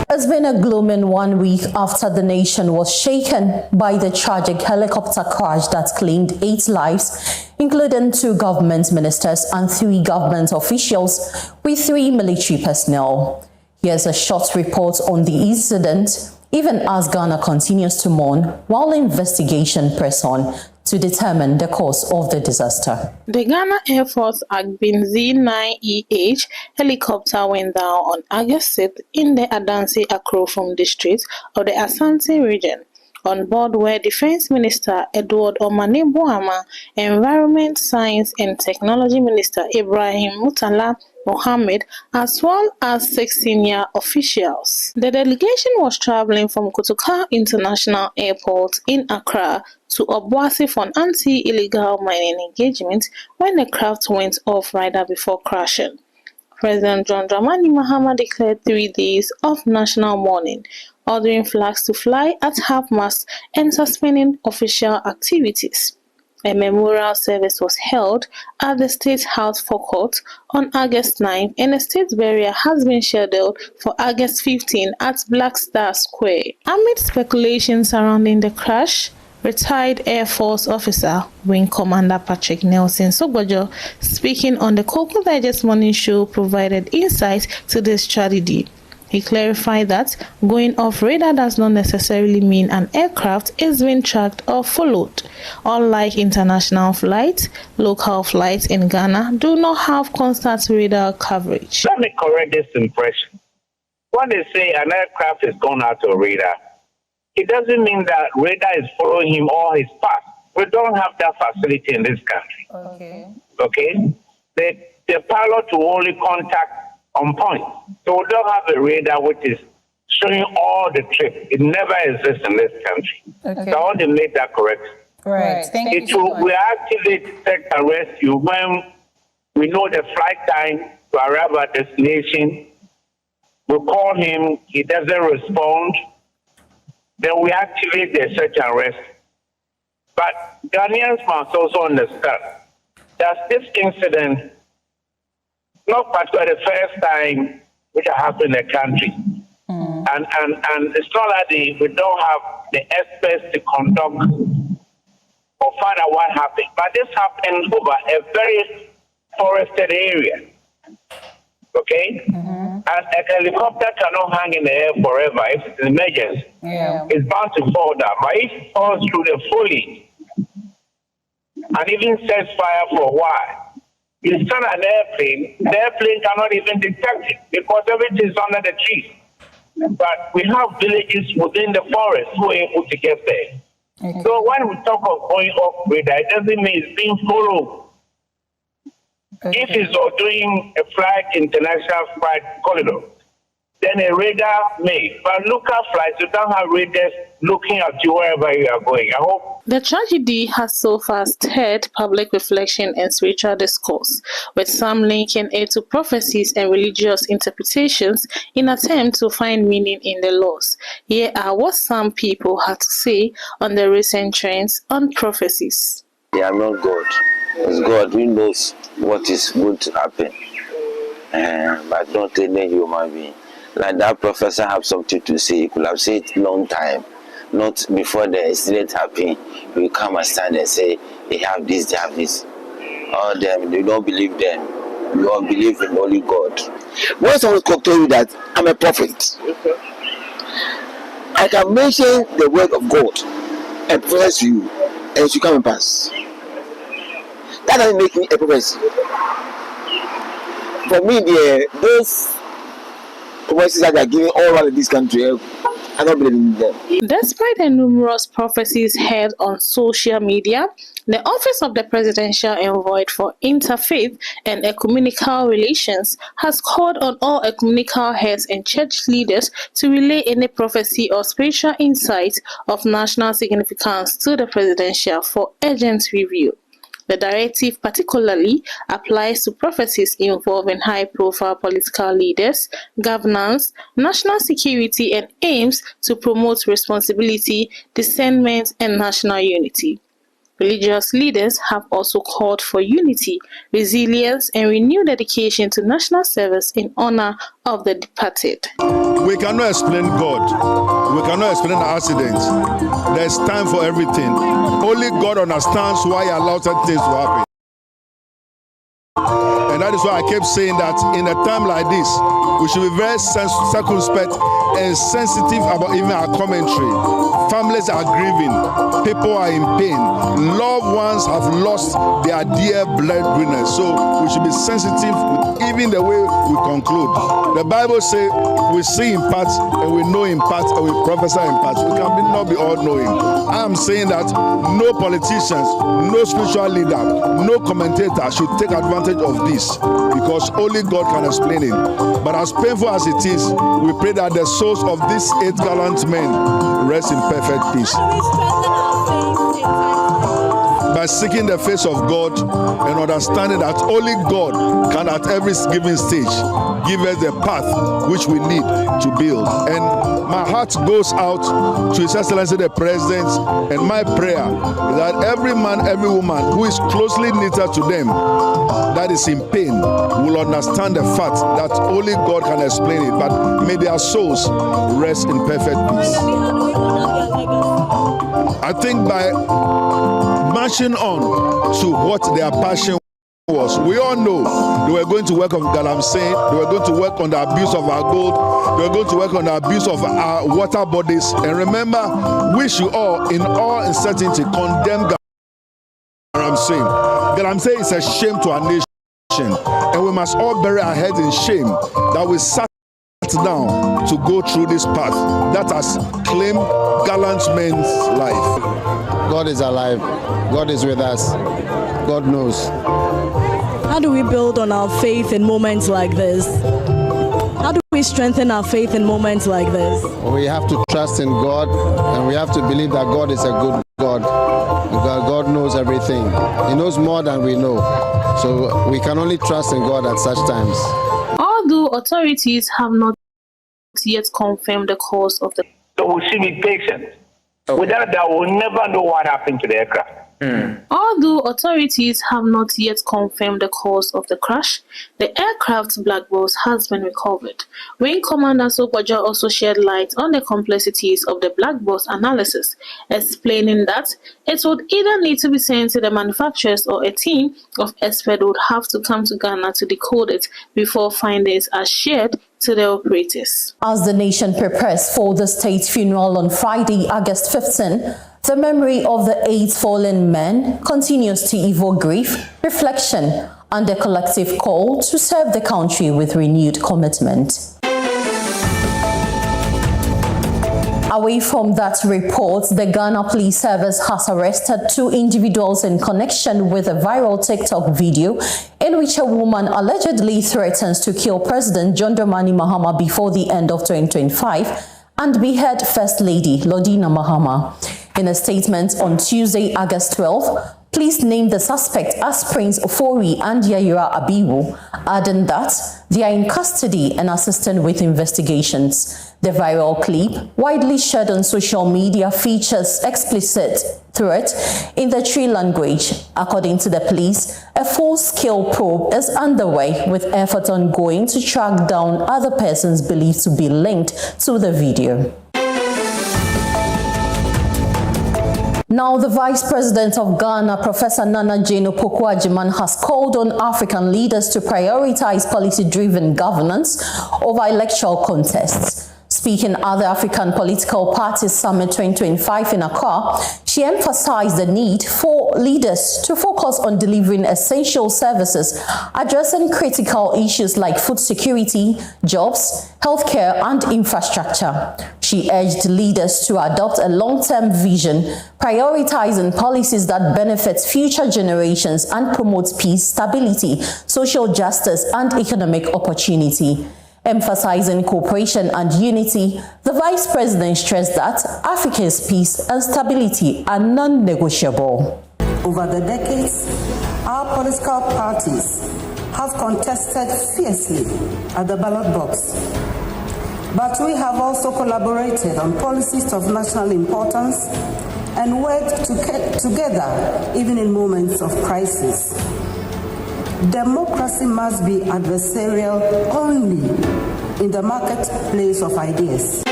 It's been a glooming 1 week after the nation was shaken by the tragic helicopter crash that claimed 8 lives, including 2 government ministers and 3 government officials with 3 military personnel. Here's a short report on the incident, even as Ghana continues to mourn while investigation press on to determine the cause of the disaster.
The Ghana Air Force Agbin Z9EH helicopter went down on August 6th in the Adansi Akrofum district of the Asante region. On board were Defense Minister Edward Omane Boama, Environment, Science and Technology Minister Ibrahim Mutala Mohammed, as well as 6 senior officials. The delegation was traveling from Kotoka International Airport in Accra to Obuasi for an anti-illegal mining engagement when the craft went off right before crashing. President John Dramani Mahama declared 3 days of national mourning, ordering flags to fly at half-mast and suspending official activities. A memorial service was held at the State House Forecourt on August 9, and a state burial has been scheduled for August 15 at Black Star Square. Amid speculation surrounding the crash, retired Air Force officer, Wing Commander Patrick Nelson Sogbojo, speaking on the Coco Digest Morning Show, provided insight to this tragedy. He clarified that going off radar does not necessarily mean an aircraft is being tracked or followed. Unlike international flights, local flights in Ghana do not have constant radar coverage.
Let me correct this impression. When they say an aircraft is gone out of radar, it doesn't mean that radar is following him all his path. We don't have that facility in this country. Okay? The pilot will only contact on point. So we don't have a radar which is showing all the trip. It never exists in this country. So I want to make that correct.
Right. Thank you.
We activate search and rescue when we know the flight time to arrive at destination. We call him, he doesn't respond. Then we activate the search and rescue. But Ghanaians must also understand that this incident, not particularly the first time which happened in the country. And it's not that we don't have the experts to conduct or find out what happened. But this happened over a very forested area. Okay? And a helicopter cannot hang in the air forever if it's an emergency. It's bound to fall down. But if it falls through the foliage and even sets fire for a while, you send an airplane, the airplane cannot even detect it because everything is under the trees. But we have villages within the forest who are able to get there. So when we talk of going off radar, it doesn't mean it's being followed. If it's doing a flight, international flight corridor, then a radar may. But local flights, you don't have radars looking at you wherever you are going. I hope.
The tragedy has so far stirred public reflection and spiritual discourse, with some linking it to prophecies and religious interpretations in attempt to find meaning in the laws. Here are what some people had to say on the recent trends on prophecies.
They are not God. It's God who knows what is going to happen. But not any human being. Like that professor have something to say. He could have said it long time. Not before the incident happened. You come and stand and say, they have this, they have this. All them, you don't believe them. You all believe in only God.
When someone can tell you that I'm a prophet, I can mention the word of God and prophesy to you, and it should come and pass. That doesn't make me a prophet. For me, those voices that they are giving all around this country, I don't believe in them.
Despite the numerous prophecies heard on social media, the Office of the Presidential Envoy for Interfaith and Ecumenical Relations has called on all ecumenical heads and church leaders to relay any prophecy or spiritual insight of national significance to the Presidential for urgent review. The directive particularly applies to prophecies involving high-profile political leaders, governance, national security, and aims to promote responsibility, discernment, and national unity. Religious leaders have also called for unity, resilience, and renewed dedication to national service in honor of the departed.
We cannot explain God. We cannot explain accidents. There's time for everything. Only God understands why He allows certain things to happen. And that is why I kept saying that in a time like this, we should be very circumspect and sensitive about even our commentary. Families are grieving. People are in pain. Loved ones have lost their dear breadwinners. So we should be sensitive with even the way we conclude. The Bible says we see in parts and we know in parts and we prophesy in parts. We can not be all knowing. I am saying that no politicians, no spiritual leader, no commentator should take advantage of this because only God can explain it. But as painful as it is, we pray that the souls of these 8 gallant men rest in perfect peace. By seeking the face of God and understanding that only God can at every given stage give us the path which we need to build. And my heart goes out to His Excellency the President, and my prayer is that every man, every woman who is closely knitted to them, that is in pain, will understand the fact that only God can explain it. But may their souls rest in perfect peace. I think by marching on to what their passion was, we all know they were going to work on Galamsey, they were going to work on the abuse of our gold, they were going to work on the abuse of our water bodies. And remember, we should all, in all uncertainty, condemn Galamsey. Galamsey is a shame to our nation, and we must all bury our heads in shame that we sat down to go through this path that has claimed gallant men's life.
God is alive. God is with us. God knows.
How do we build on our faith in moments like this? How do we strengthen our faith in moments like this?
We have to trust in God, and we have to believe that God is a good God. God knows everything. He knows more than we know. So we can only trust in God at such times.
Although authorities have not yet confirmed the cause of the...
So we should be patient. Okay. Without that, we'll never know what happened to the aircraft.
Although authorities have not yet confirmed the cause of the crash, the aircraft's black box has been recovered. Wing Commander Sobaja also shed light on the complexities of the black box analysis, explaining that it would either need to be sent to the manufacturers or a team of experts would have to come to Ghana to decode it before findings are shared to the operators.
As the nation prepares for the state funeral on Friday, August 15, the memory of the 8 fallen men continues to evoke grief, reflection, and a collective call to serve the country with renewed commitment. Away from that report, the Ghana Police Service has arrested 2 individuals in connection with a viral TikTok video in which a woman allegedly threatens to kill President John Dramani Mahama before the end of 2025 and behead First Lady Lordina Mahama. In a statement on Tuesday, August 12, police named the suspect as Prince Ofori and Yayira Abiwu, adding that they are in custody and assisting with investigations. The viral clip, widely shared on social media, features explicit threat in the Tree language. According to the police, a full-scale probe is underway with efforts ongoing to track down other persons believed to be linked to the video. Now, the Vice President of Ghana, Professor Nana Jane Opoku-Agyeman, has called on African leaders to prioritize policy-driven governance over electoral contests. Speaking at the African Political Parties Summit 2025 in Accra, she emphasized the need for leaders to focus on delivering essential services, addressing critical issues like food security, jobs, healthcare, and infrastructure. She urged leaders to adopt a long-term vision, prioritizing policies that benefit future generations and promote peace, stability, social justice, and economic opportunity. Emphasizing cooperation and unity, the Vice President stressed that Africa's peace and stability are non-negotiable.
Over the decades, our political parties have contested fiercely at the ballot box. But we have also collaborated on policies of national importance and worked together even in moments of crisis. Democracy must be adversarial only in the marketplace of ideas.